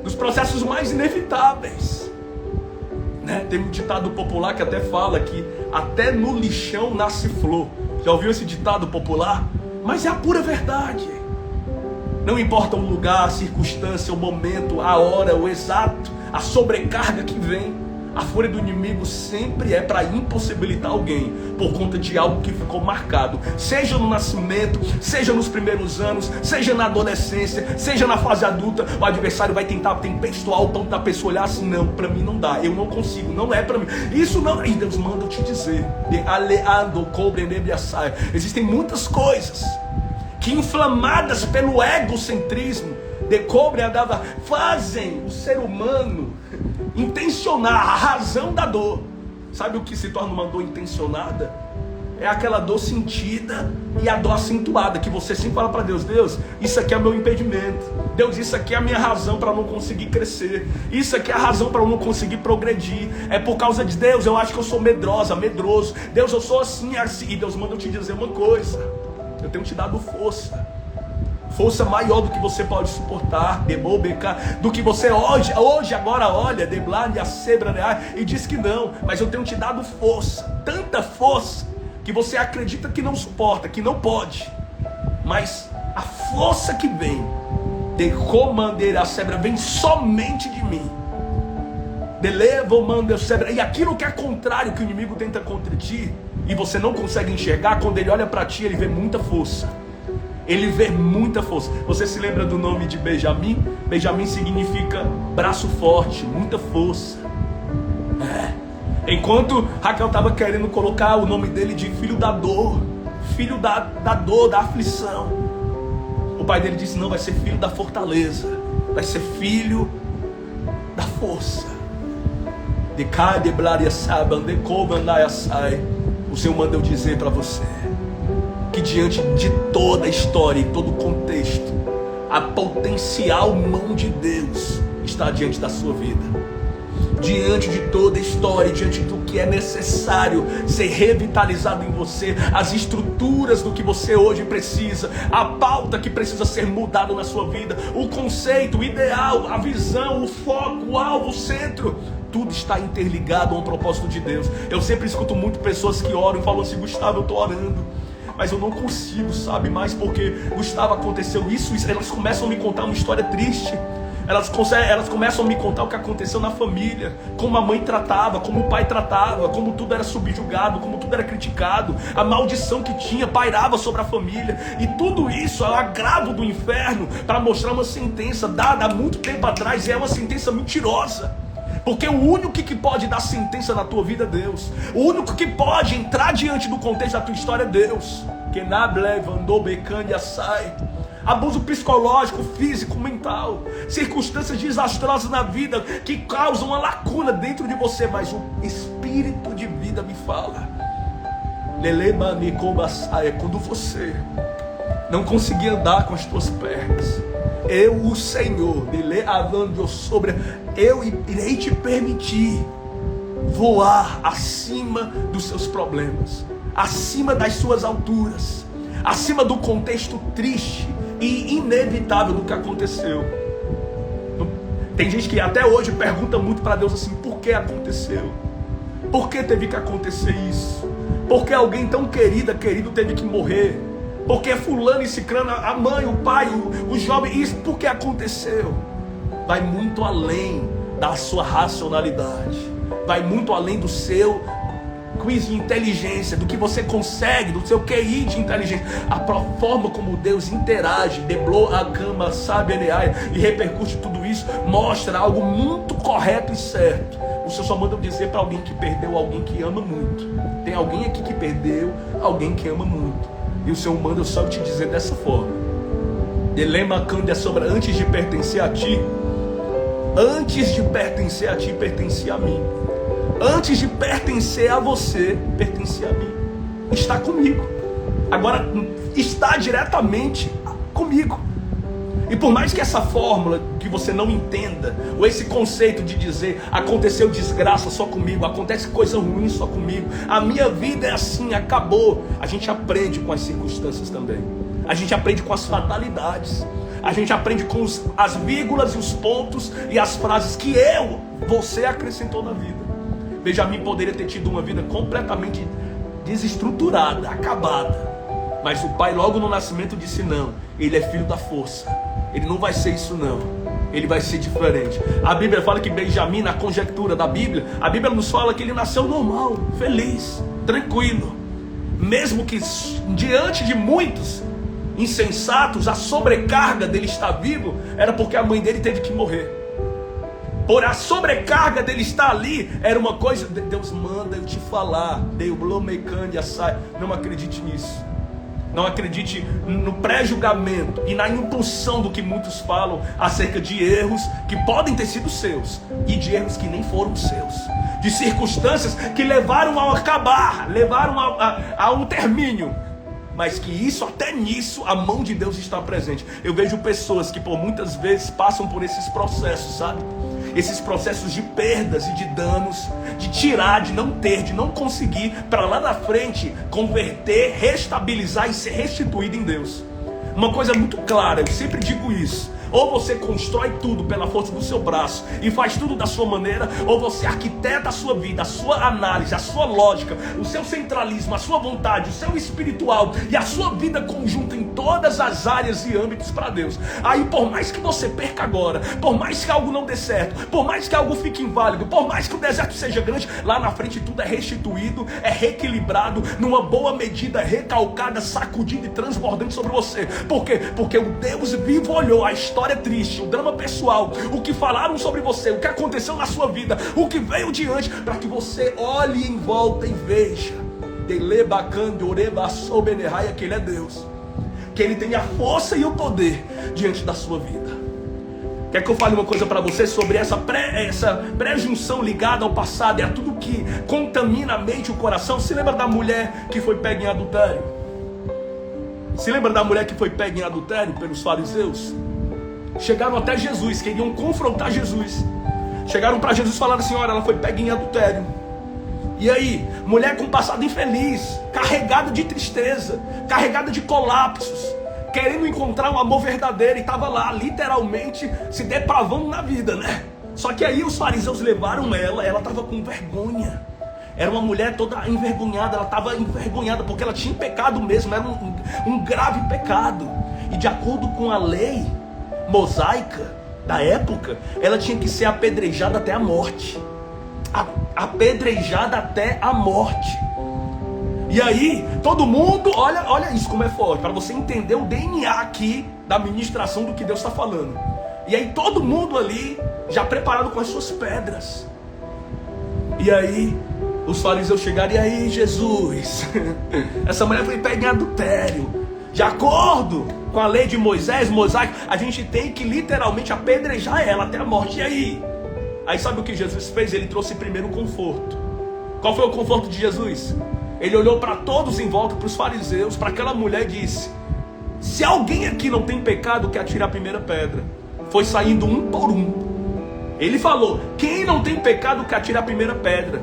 [SPEAKER 1] Dos processos mais inevitáveis, né? Tem um ditado popular que até fala que até no lixão nasce flor. Já ouviu esse ditado popular? Mas é a pura verdade. Não importa o lugar, a circunstância, o momento, a hora, o exato, a sobrecarga que vem, a fúria do inimigo sempre é para impossibilitar alguém por conta de algo que ficou marcado, seja no nascimento, seja nos primeiros anos, seja na adolescência, seja na fase adulta. O adversário vai tentar tempestar o ponto da pessoa olhar assim: não, para mim não dá, eu não consigo, não é para mim, isso não. E Deus manda eu te dizer: existem muitas coisas que, inflamadas pelo egocentrismo, fazem o ser humano intencionar a razão da dor. Sabe o que se torna uma dor intencionada? É aquela dor sentida e a dor acentuada, que você sempre fala para Deus: Deus, isso aqui é meu impedimento. Deus, isso aqui é a minha razão para não conseguir crescer. Isso aqui é a razão para eu não conseguir progredir. É por causa de Deus, eu acho que eu sou medroso. Deus, eu sou assim, assim. E Deus manda eu te dizer uma coisa: eu tenho te dado força maior do que você pode suportar, do que você hoje agora olha, e diz que não. Mas eu tenho te dado força, tanta força, que você acredita que não suporta, que não pode. Mas a força que vem, vem somente de mim. E aquilo que é contrário, que o inimigo tenta contra ti, e você não consegue enxergar, quando ele olha para ti, ele vê muita força. Ele vê muita força. Você se lembra do nome de Benjamim? Benjamim significa braço forte, muita força. Enquanto Raquel estava querendo colocar o nome dele de filho da dor, filho da dor, da aflição, o pai dele disse: não, vai ser filho da fortaleza, vai ser filho da força. O Senhor manda eu dizer para você que diante de toda a história e todo o contexto, a potencial mão de Deus está diante da sua vida. Diante de toda a história, diante do que é necessário ser revitalizado em você, as estruturas do que você hoje precisa, a pauta que precisa ser mudada na sua vida, o conceito, o ideal, a visão, o foco, o alvo, o centro, tudo está interligado a um propósito de Deus. Eu sempre escuto muito pessoas que oram e falam assim: Gustavo, eu estou orando, mas eu não consigo, sabe? Mais porque, Gustavo, aconteceu isso. Elas começam a me contar uma história triste. Elas começam a me contar o que aconteceu na família, como a mãe tratava, como o pai tratava, como tudo era subjugado, como tudo era criticado, a maldição que tinha pairava sobre a família. E tudo isso é o agravo do inferno para mostrar uma sentença dada há muito tempo atrás, e é uma sentença mentirosa. Porque o único que pode dar sentença na tua vida é Deus. O único que pode entrar diante do contexto da tua história é Deus. Abuso psicológico, físico, mental, circunstâncias desastrosas na vida que causam uma lacuna dentro de você, mas o Espírito de vida me fala: é quando você não conseguir andar com as tuas pernas, eu, o Senhor, eu irei te permitir voar acima dos seus problemas, acima das suas alturas, acima do contexto triste e inevitável do que aconteceu. Tem gente que até hoje pergunta muito para Deus assim: por que aconteceu? Por que teve que acontecer isso? Por que alguém tão querido teve que morrer? Por que fulano e ciclano, a mãe, o pai, o jovem, isso por que aconteceu? Vai muito além da sua racionalidade, vai muito além do seu quiz de inteligência, do que você consegue, do seu QI de inteligência. A forma como Deus interage, deblou a cama, sabe, e repercute tudo isso, mostra algo muito correto e certo. O Senhor só manda eu dizer para alguém que perdeu alguém que ama muito. Tem alguém aqui que perdeu alguém que ama muito, e o Senhor manda eu só te dizer dessa forma. Dilema Cândia sobre antes de pertencer a ti, pertencia a mim. Antes de pertencer a você, pertencia a mim. Está comigo. Agora está diretamente comigo. E por mais que essa fórmula que você não entenda, ou esse conceito de dizer aconteceu desgraça só comigo, acontece coisa ruim só comigo, a minha vida é assim, acabou. A gente aprende com as circunstâncias também. A gente aprende com as fatalidades. A gente aprende com as vírgulas e os pontos e as frases que você acrescentou na vida. Benjamim poderia ter tido uma vida completamente desestruturada, acabada. Mas o pai logo no nascimento disse não, ele é filho da força. Ele não vai ser isso não, ele vai ser diferente. A Bíblia fala que Benjamim, na conjectura da Bíblia, a Bíblia nos fala que ele nasceu normal, feliz, tranquilo. Mesmo que diante de muitos insensatos, a sobrecarga dele estar vivo era porque a mãe dele teve que morrer. Por a sobrecarga dele estar ali, era uma coisa, Deus manda eu te falar, não acredite nisso. Não acredite no pré-julgamento e na indução do que muitos falam acerca de erros que podem ter sido seus e de erros que nem foram seus, de circunstâncias que levaram ao acabar, levaram a um término, mas que isso, até nisso, a mão de Deus está presente. Eu vejo pessoas que por muitas vezes passam por esses processos, sabe? Esses processos de perdas e de danos, de tirar, de não ter, de não conseguir, para lá na frente converter, restabilizar e ser restituído em Deus. Uma coisa muito clara, eu sempre digo isso: ou você constrói tudo pela força do seu braço e faz tudo da sua maneira, ou você arquiteta a sua vida, a sua análise, a sua lógica, o seu centralismo, a sua vontade, o seu espiritual e a sua vida conjunta em todas as áreas e âmbitos para Deus. Aí por mais que você perca agora, por mais que algo não dê certo, por mais que algo fique inválido, por mais que o deserto seja grande, lá na frente tudo é restituído, é reequilibrado, numa boa medida, recalcada, sacudida e transbordante sobre você. Por quê? Porque o Deus vivo olhou a história triste, o drama pessoal, o que falaram sobre você, o que aconteceu na sua vida, o que veio diante, para que você olhe em volta e veja que Ele é Deus, que Ele tem a força e o poder diante da sua vida. Quer que eu fale uma coisa para você sobre essa pré-junção ligada ao passado e a tudo que contamina a mente e o coração? Se lembra da mulher que foi pega em adultério? Se lembra da mulher que foi pega em adultério pelos fariseus? Chegaram até Jesus, queriam confrontar Jesus. Chegaram para Jesus falando assim: olha, ela foi pega em adultério. E aí, mulher com passado infeliz, carregada de tristeza, carregada de colapsos, querendo encontrar um amor verdadeiro, e estava lá literalmente se depravando na vida, né? Só que aí os fariseus levaram ela estava com vergonha. Era uma mulher toda envergonhada, ela estava envergonhada porque ela tinha pecado mesmo, era um grave pecado. E de acordo com a lei mosaica da época, ela tinha que ser apedrejada até a morte. Apedrejada até a morte. E aí, todo mundo, olha isso como é forte, para você entender o DNA aqui da ministração do que Deus está falando. E aí todo mundo ali, já preparado com as suas pedras. E aí, os fariseus chegaram: e aí, Jesus, essa mulher foi pega em adultério. De acordo com a lei de Moisés, mosaico, a gente tem que literalmente apedrejar ela até a morte. E aí? Aí sabe o que Jesus fez? Ele trouxe primeiro o conforto. Qual foi o conforto de Jesus? Ele olhou para todos em volta, para os fariseus, para aquela mulher e disse: se alguém aqui não tem pecado, que atire a primeira pedra. Foi saindo um por um. Ele falou: quem não tem pecado, que atire a primeira pedra.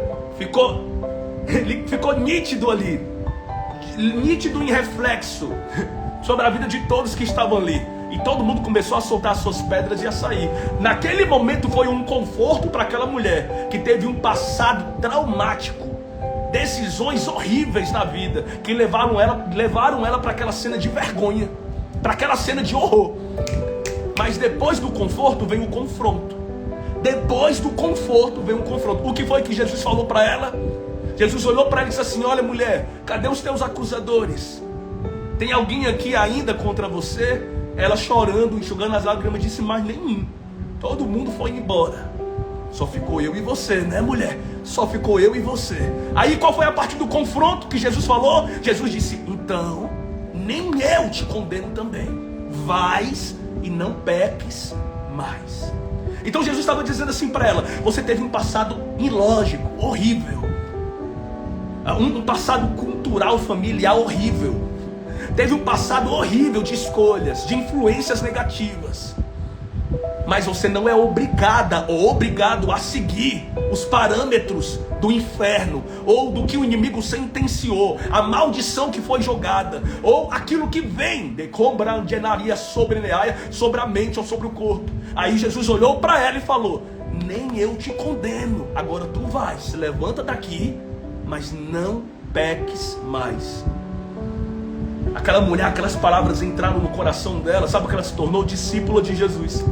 [SPEAKER 1] Ele ficou nítido ali, nítido em reflexo sobre a vida de todos que estavam ali. E todo mundo começou a soltar suas pedras e a sair. Naquele momento foi um conforto para aquela mulher que teve um passado traumático, decisões horríveis na vida, que levaram ela para aquela cena de vergonha, para aquela cena de horror. Mas depois do conforto vem o confronto. Depois do conforto vem o confronto. O que foi que Jesus falou para ela? Jesus olhou para ela e disse assim: olha, mulher, cadê os teus acusadores? Tem alguém aqui ainda contra você? Ela chorando, enxugando as lágrimas, disse: mas nenhum. Todo mundo foi embora. Só ficou eu e você, né, mulher? Só ficou eu e você. Aí qual foi a parte do confronto que Jesus falou? Jesus disse: então, nem eu te condeno também. Vais e não peques mais. Então Jesus estava dizendo assim para ela: você teve um passado ilógico, horrível, um passado cultural, familiar horrível. Teve um passado horrível de escolhas, de influências negativas. Mas você não é obrigada ou obrigado a seguir os parâmetros do inferno, ou do que o inimigo sentenciou, a maldição que foi jogada, ou aquilo que vem de cobrangenaria sobre a mente ou sobre o corpo. Aí Jesus olhou para ela e falou: nem eu te condeno, agora tu vais, se levanta daqui, mas não peques mais. Aquela mulher, aquelas palavras entraram no coração dela. Sabe o que ela se tornou? Discípula de Jesus.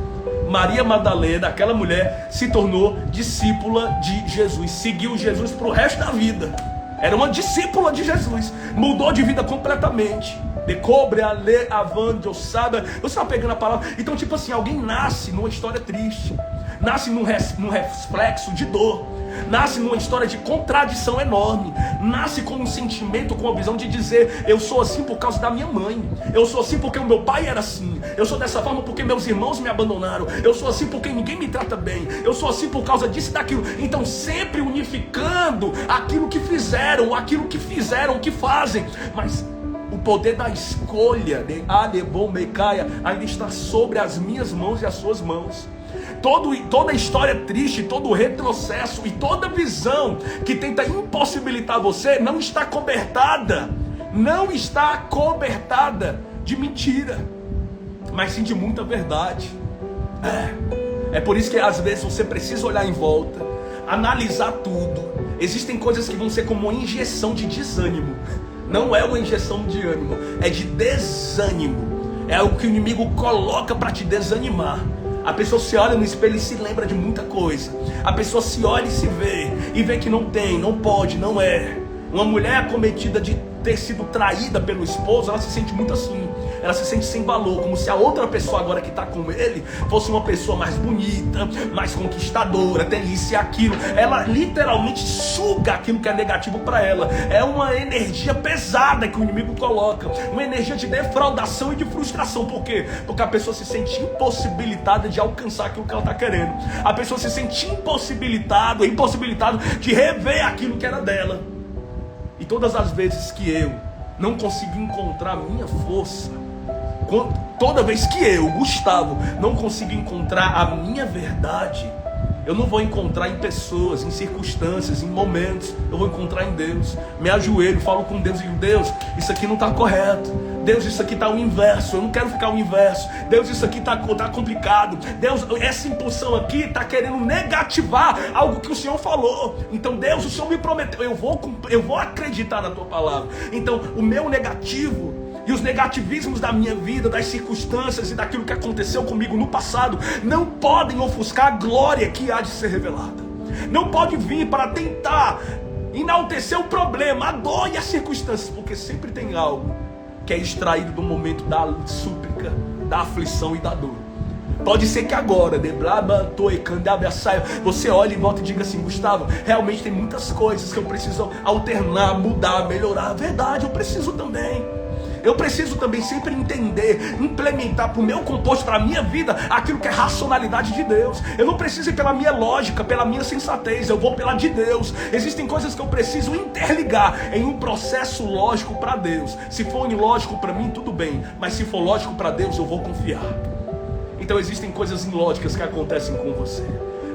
[SPEAKER 1] Maria Madalena, aquela mulher, se tornou discípula de Jesus. Seguiu Jesus para o resto da vida. Era uma discípula de Jesus. Mudou de vida completamente. Decobre a lê avante, eu sabe. Você está pegando a palavra. Então, tipo assim, alguém nasce numa história triste, nasce num reflexo de dor, nasce numa história de contradição enorme, nasce com um sentimento, com a visão de dizer: eu sou assim por causa da minha mãe, eu sou assim porque o meu pai era assim, eu sou dessa forma porque meus irmãos me abandonaram, eu sou assim porque ninguém me trata bem, eu sou assim por causa disso e daquilo. Então sempre unificando aquilo que fizeram, o que fazem. Mas o poder da escolha de Adebom Mecaia ainda está sobre as minhas mãos e as suas mãos. Toda a história triste, todo o retrocesso e toda visão que tenta impossibilitar você não está cobertada de mentira, mas sim de muita verdade. É por isso que às vezes você precisa olhar em volta, analisar tudo. Existem coisas que vão ser como uma injeção de desânimo. Não é uma injeção de ânimo, é de desânimo. É o que o inimigo coloca para te desanimar. A pessoa se olha no espelho e se lembra de muita coisa. A pessoa se olha e se vê, e vê que não tem, não pode, não é. Uma mulher acometida de ter sido traída pelo esposo, ela se sente muito assim. Ela se sente sem valor, como se a outra pessoa agora que está com ele fosse uma pessoa mais bonita, mais conquistadora, tem isso e aquilo. Ela literalmente suga aquilo que é negativo para ela. É uma energia pesada que o inimigo coloca, uma energia de defraudação e de frustração. Por quê? Porque a pessoa se sente impossibilitada de alcançar aquilo que ela está querendo. A pessoa se sente impossibilitado de rever aquilo que era dela. E todas as vezes que eu não consigo encontrar minha força, toda vez que eu, Gustavo, não consigo encontrar a minha verdade, eu não vou encontrar em pessoas, em circunstâncias, em momentos. Eu vou encontrar em Deus. Me ajoelho, falo com Deus e digo: Deus, isso aqui não está correto. Deus, isso aqui está o inverso. Eu não quero ficar o inverso. Deus, isso aqui está complicado. Deus, essa impulsão aqui está querendo negativar algo que o Senhor falou. Então, Deus, o Senhor me prometeu. Eu vou acreditar na tua palavra. Então, o meu negativo e os negativismos da minha vida, das circunstâncias e daquilo que aconteceu comigo no passado, não podem ofuscar a glória que há de ser revelada. Não pode vir para tentar enaltecer o problema, a dor e as circunstâncias, porque sempre tem algo que é extraído do momento da súplica, da aflição e da dor. Pode ser que agora, você olhe e volta e diga assim: Gustavo, realmente tem muitas coisas que eu preciso alternar, mudar, melhorar. Verdade, eu preciso também. Eu preciso também sempre entender, implementar para o meu composto, para a minha vida, aquilo que é racionalidade de Deus. Eu não preciso ir pela minha lógica, pela minha sensatez, eu vou pela de Deus. Existem coisas que eu preciso interligar em um processo lógico para Deus. Se for ilógico para mim, tudo bem, mas se for lógico para Deus, eu vou confiar. Então existem coisas ilógicas que acontecem com você.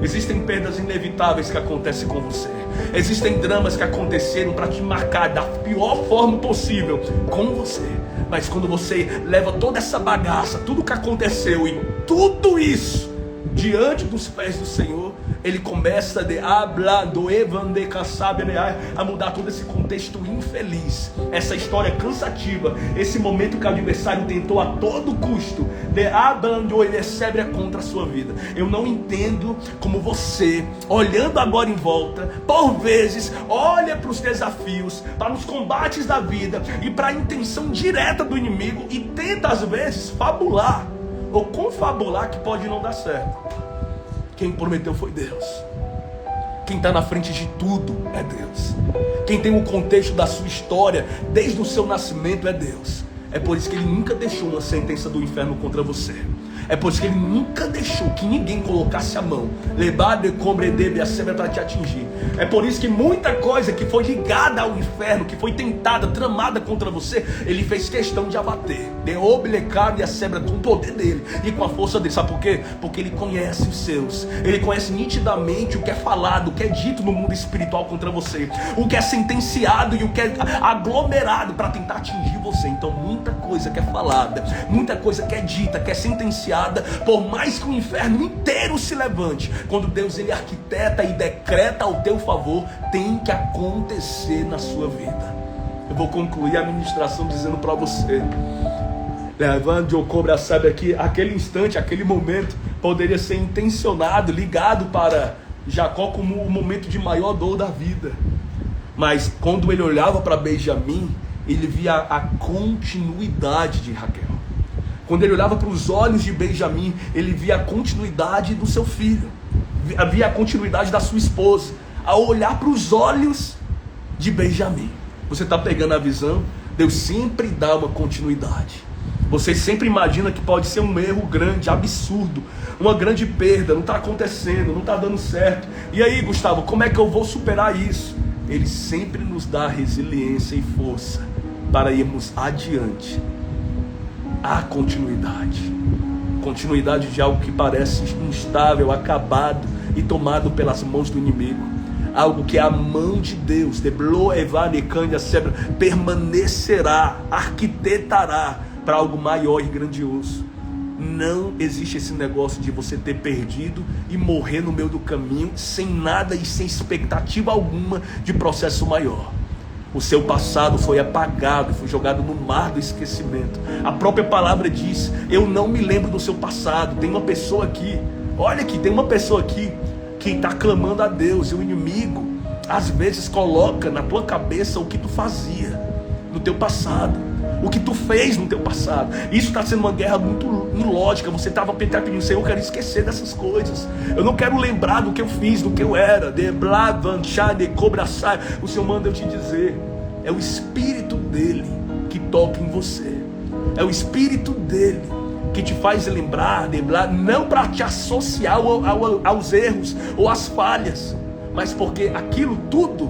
[SPEAKER 1] Existem perdas inevitáveis que acontecem com você. Existem dramas que aconteceram para te marcar da pior forma possível com você. Mas quando você leva toda essa bagaça, tudo que aconteceu e tudo isso diante dos pés do Senhor, Ele começa a mudar todo esse contexto infeliz, essa história cansativa, esse momento que o adversário tentou a todo custo contra a sua vida. Eu não entendo como você, olhando agora em volta, por vezes olha para os desafios, para os combates da vida e para a intenção direta do inimigo e tenta às vezes fabular ou confabular que pode não dar certo. Quem prometeu foi Deus. Quem está na frente de tudo é Deus. Quem tem o contexto da sua história desde o seu nascimento é Deus. É por isso que Ele nunca deixou uma sentença do inferno contra você. É por isso que Ele nunca deixou que ninguém colocasse a mão para te atingir. É por isso que muita coisa que foi ligada ao inferno, que foi tentada, tramada contra você, Ele fez questão de abater. Com o poder dele e com a força dele. Sabe por quê? Porque Ele conhece os seus. Ele conhece nitidamente o que é falado, o que é dito no mundo espiritual contra você, o que é sentenciado e o que é aglomerado para tentar atingir você. Então muita coisa que é falada, muita coisa que é dita, que é sentenciada, por mais que o inferno inteiro se levante, quando Deus ele arquiteta e decreta ao teu favor, tem que acontecer na sua vida. Eu vou concluir a ministração dizendo para você, levando o cobra, sabe aqui, aquele instante, aquele momento poderia ser intencionado, ligado para Jacó como o momento de maior dor da vida. Mas quando ele olhava para Benjamim, ele via a continuidade de Raquel. Quando ele olhava para os olhos de Benjamim, ele via a continuidade do seu filho, via a continuidade da sua esposa. Ao olhar para os olhos de Benjamim, você está pegando a visão? Deus sempre dá uma continuidade. Você sempre imagina que pode ser um erro grande, absurdo, uma grande perda, não está acontecendo, não está dando certo. E aí, Gustavo, como é que eu vou superar isso? Ele sempre nos dá resiliência e força para irmos adiante. Há continuidade de algo que parece instável, acabado e tomado pelas mãos do inimigo. Algo que a mão de Deus permanecerá, arquitetará para algo maior e grandioso. Não existe esse negócio de você ter perdido e morrer no meio do caminho sem nada e sem expectativa alguma de processo maior. O seu passado foi apagado, foi jogado no mar do esquecimento. A própria palavra diz, eu não me lembro do seu passado. Tem uma pessoa aqui, olha aqui, tem uma pessoa aqui que está clamando a Deus. E o inimigo, às vezes, coloca na tua cabeça o que tu fazia no teu passado, o que tu fez no teu passado. Isso está sendo uma guerra muito ilógica. Você estava pedindo, Senhor, eu quero esquecer dessas coisas. Eu não quero lembrar do que eu fiz, do que eu era. O Senhor manda eu te dizer, é o Espírito dele que toca em você. É o Espírito dele que te faz lembrar, não para te associar aos erros ou às falhas, mas porque aquilo tudo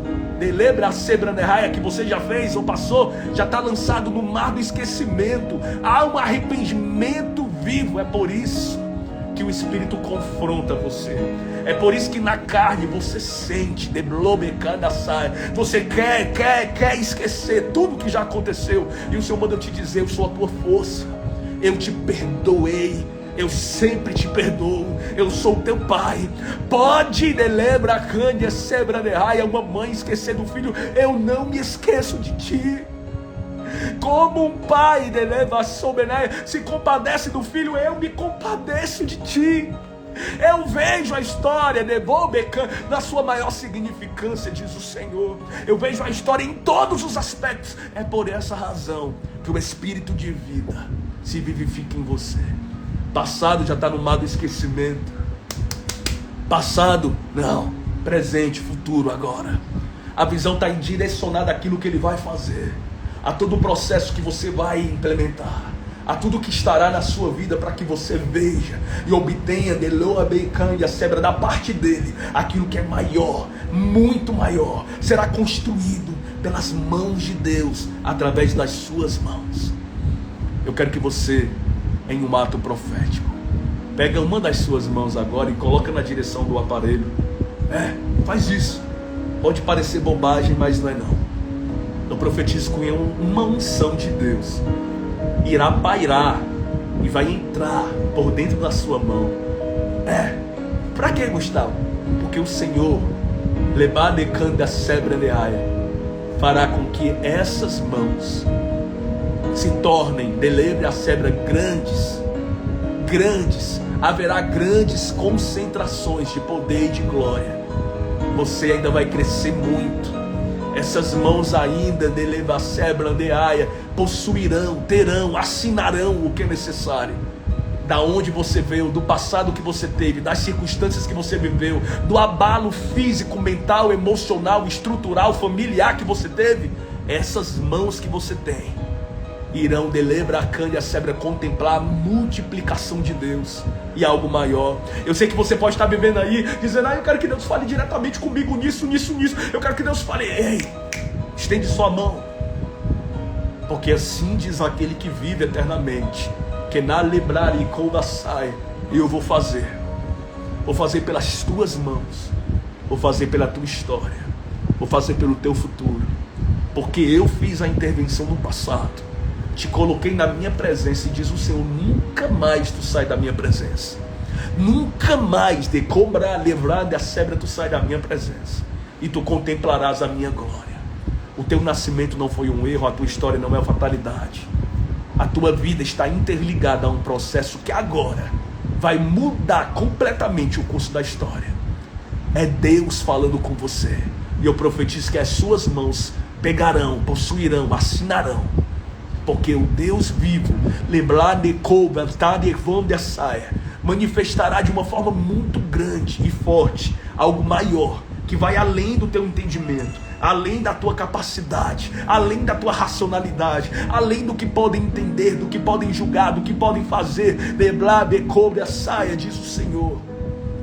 [SPEAKER 1] que você já fez ou passou, já está lançado no mar do esquecimento. Há um arrependimento vivo. É por isso que o Espírito confronta você. É por isso que na carne você sente, você quer esquecer tudo que já aconteceu. E o Senhor manda eu te dizer, eu sou a tua força, eu te perdoei, eu sempre te perdoo, eu sou teu pai. Pode lembrar uma mãe esquecer do filho, eu não me esqueço de ti. Como um pai se compadece do filho, eu me compadeço de ti. Eu vejo a história na sua maior significância, diz o Senhor. Eu vejo a história em todos os aspectos. É por essa razão que o Espírito de vida se vivifica em você. Passado já está no mar do esquecimento. Passado, não. Presente, futuro, agora. A visão está direcionada àquilo que Ele vai fazer, a todo o processo que você vai implementar, a tudo que estará na sua vida, para que você veja e obtenha da parte dele aquilo que é maior, muito maior. Será construído pelas mãos de Deus, através das suas mãos. Eu quero que você, em um ato profético, Pega uma das suas mãos agora e coloca na direção do aparelho. Faz isso. Pode parecer bobagem, mas não é não. Eu profetizo com uma unção de Deus. Irá pairar e vai entrar por dentro da sua mão. Para que, Gustavo? Porque o Senhor, Lebadecanda Sebraneaia, fará com que essas mãos se tornem, delebre a sebra, grandes. Haverá grandes concentrações de poder e de glória. Você ainda vai crescer muito. Essas mãos ainda, delebre a sebra andeaia, possuirão, terão, assinarão o que é necessário. Da onde você veio, do passado que você teve, das circunstâncias que você viveu, do abalo físico, mental, emocional, estrutural, familiar que você teve, essas mãos que você tem irão, delebra a cândia sebra, contemplar a multiplicação de Deus e algo maior. Eu sei que você pode estar vivendo aí, dizendo, eu quero que Deus fale diretamente comigo nisso. Eu quero que Deus fale, estende sua mão. Porque assim diz aquele que vive eternamente, que na lebrar e colda sai, eu vou fazer pelas tuas mãos, vou fazer pela tua história, vou fazer pelo teu futuro, porque eu fiz a intervenção no passado, te coloquei na minha presença, e diz o Senhor, nunca mais tu sai da minha presença, nunca mais de cobrar, livrar da sebra, tu sai da minha presença, e tu contemplarás a minha glória. O teu nascimento não foi um erro, a tua história não é uma fatalidade. A tua vida está interligada a um processo que agora vai mudar completamente o curso da história. É Deus falando com você. E eu profetizo que as suas mãos pegarão, possuirão, assinarão. Porque o Deus vivo, manifestará de uma forma muito grande e forte algo maior, que vai além do teu entendimento, além da tua capacidade, além da tua racionalidade, além do que podem entender, do que podem julgar, do que podem fazer. Diz o Senhor,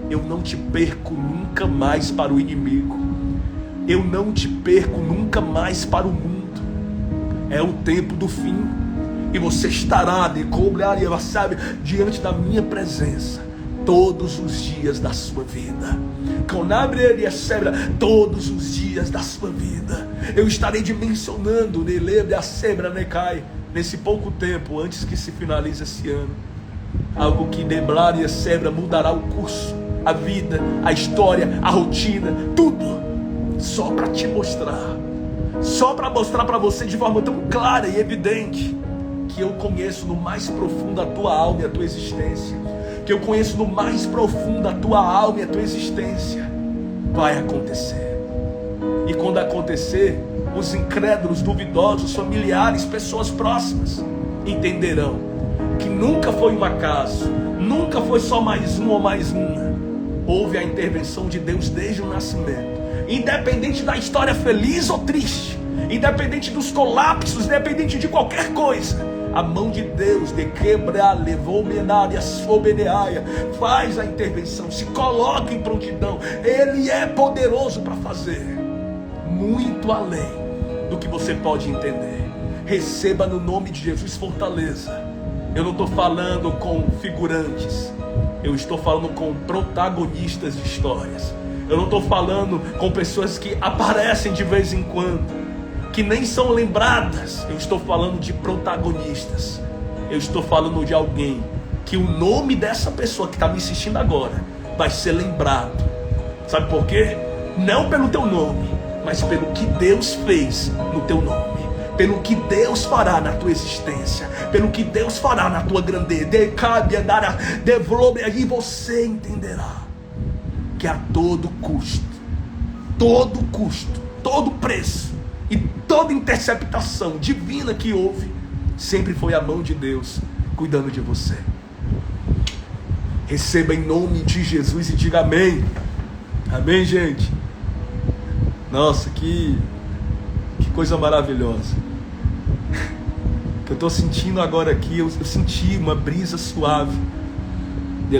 [SPEAKER 1] eu não te perco nunca mais para o inimigo, eu não te perco nunca mais para o mundo. É o tempo do fim, e você estará diante da minha presença todos os dias da sua vida. Todos os dias da sua vida eu estarei dimensionando nesse pouco tempo antes que se finalize esse ano, algo que mudará o curso, a vida, a história, a rotina, tudo, só para te mostrar, só para mostrar para você de forma tão clara e evidente que eu conheço no mais profundo a tua alma e a tua existência, que eu conheço no mais profundo a tua alma e a tua existência. Vai acontecer. E quando acontecer, os incrédulos, duvidosos, familiares, pessoas próximas entenderão que nunca foi um acaso, nunca foi só mais um ou mais uma. Houve a intervenção de Deus desde o nascimento, independente da história feliz ou triste, independente dos colapsos, independente de qualquer coisa. A mão de Deus de quebrar, levou menárias, fobeneaia, faz a intervenção, se coloca em prontidão. Ele é poderoso para fazer muito além do que você pode entender. Receba no nome de Jesus fortaleza. Eu não estou falando com figurantes, eu estou falando com protagonistas de histórias. Eu não estou falando com pessoas que aparecem de vez em quando, que nem são lembradas. Eu estou falando de protagonistas. Eu estou falando de alguém que o nome dessa pessoa que está me assistindo agora vai ser lembrado. Sabe por quê? Não pelo teu nome, mas pelo que Deus fez no teu nome, pelo que Deus fará na tua existência, pelo que Deus fará na tua grandeza. E você entenderá que a todo custo, todo preço e toda interceptação divina que houve, sempre foi a mão de Deus cuidando de você. Receba em nome de Jesus e diga amém. Amém, gente. Nossa, que coisa maravilhosa que eu estou sentindo agora aqui. Eu senti uma brisa suave, e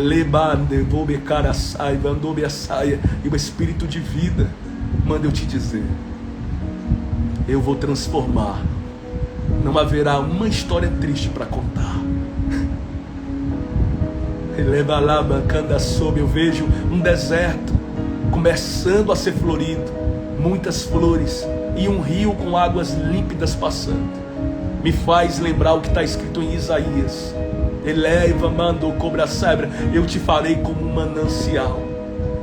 [SPEAKER 1] o espírito de vida manda eu te dizer: eu vou transformar. Não haverá uma história triste para contar. Leva lá, bancanda sob, eu vejo um deserto começando a ser florido, muitas flores e um rio com águas límpidas passando. Me faz lembrar o que está escrito em Isaías. Eleva, mandou cobra sabra, eu te farei como um manancial.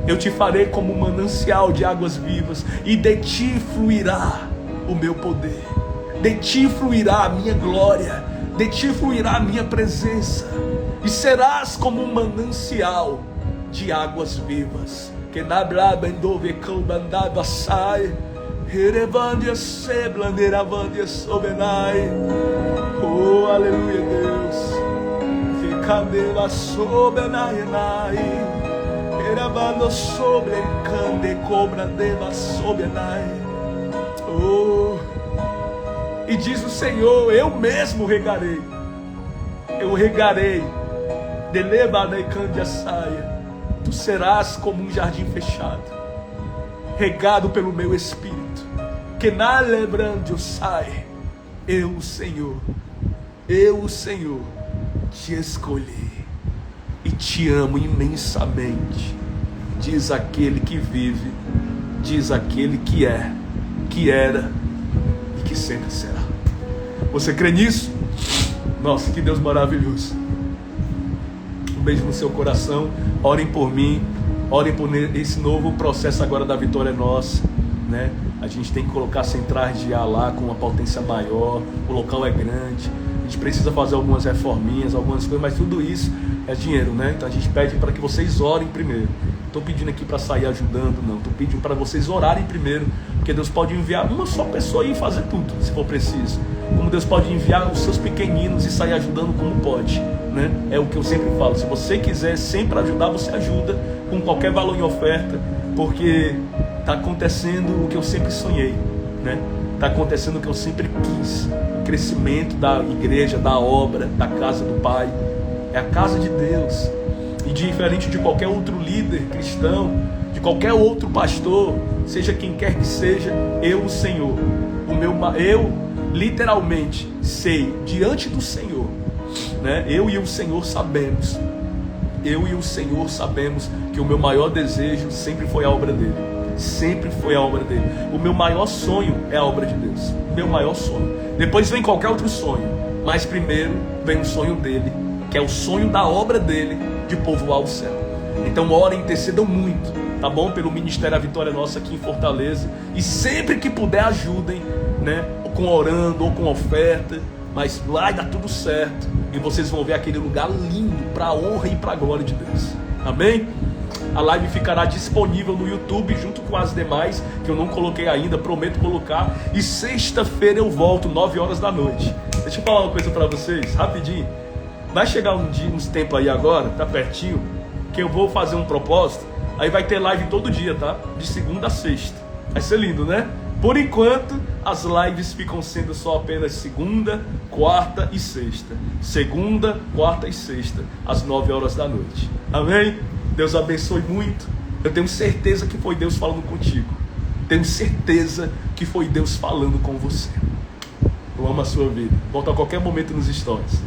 [SPEAKER 1] Eu te farei como um manancial de águas vivas, e de ti fluirá o meu poder, de ti fluirá a minha glória, de ti fluirá a minha presença, e serás como um manancial de águas vivas. Que na braba endove cambandava sai, rerevandia seblandeiravandia sobenai. Oh, aleluia, Deus. Fica dela sobenai, reravando sobre cande cobra dela sobenai. Oh, e diz o Senhor, eu mesmo regarei, eu regarei, delevada e candia saia. Tu serás como um jardim fechado, regado pelo meu espírito. Que na lembrando sai, eu, o Senhor, te escolhi e te amo imensamente. Diz aquele que vive, diz aquele que é, que era e que sempre será. Você crê nisso? Nossa, que Deus maravilhoso. Um beijo no seu coração. Orem por mim, orem por esse novo processo agora da Vitória Nossa, né? A gente tem que colocar centrais de ar lá com uma potência maior, o local é grande, a gente precisa fazer algumas reforminhas, algumas coisas, mas tudo isso é dinheiro, né? Então a gente pede para que vocês orem primeiro. Estou pedindo aqui para sair ajudando, não, estou pedindo para vocês orarem primeiro, porque Deus pode enviar uma só pessoa e fazer tudo, se for preciso. Como Deus pode enviar os seus pequeninos e sair ajudando como pode, né? É o que eu sempre falo, se você quiser sempre ajudar, você ajuda com qualquer valor em oferta, porque está acontecendo o que eu sempre sonhei, né? Está acontecendo o que eu sempre quis, o crescimento da igreja, da obra, da casa do Pai, é a casa de Deus. E diferente de qualquer outro líder cristão, de qualquer outro pastor, seja quem quer que seja, eu, o Senhor, eu literalmente sei, diante do Senhor, né? Eu e o Senhor sabemos que o meu maior desejo sempre foi a obra dele. Sempre foi a obra dele. O meu maior sonho é a obra de Deus. O meu maior sonho. Depois vem qualquer outro sonho, mas primeiro vem o sonho dele, que é o sonho da obra dele, de povoar o céu. Então orem, intercedam muito, tá bom? Pelo Ministério A Vitória Nossa aqui em Fortaleza. E sempre que puder ajudem, né? Ou com orando, ou com oferta. Mas vai dar tudo certo. E vocês vão ver aquele lugar lindo, para a honra e para a glória de Deus. Amém? A live ficará disponível no YouTube junto com as demais, que eu não coloquei ainda, prometo colocar. E sexta-feira eu volto, 9 horas da noite. Deixa eu falar uma coisa para vocês, rapidinho. Vai chegar uns tempos aí agora, tá pertinho, que eu vou fazer um propósito. Aí vai ter live todo dia, tá? De segunda a sexta. Vai ser lindo, né? Por enquanto, as lives ficam sendo só apenas segunda, quarta e sexta. Segunda, quarta e sexta, às 9 horas da noite. Amém? Deus abençoe muito. Eu tenho certeza que foi Deus falando contigo. Tenho certeza que foi Deus falando com você. Eu amo a sua vida. Volto a qualquer momento nos stories.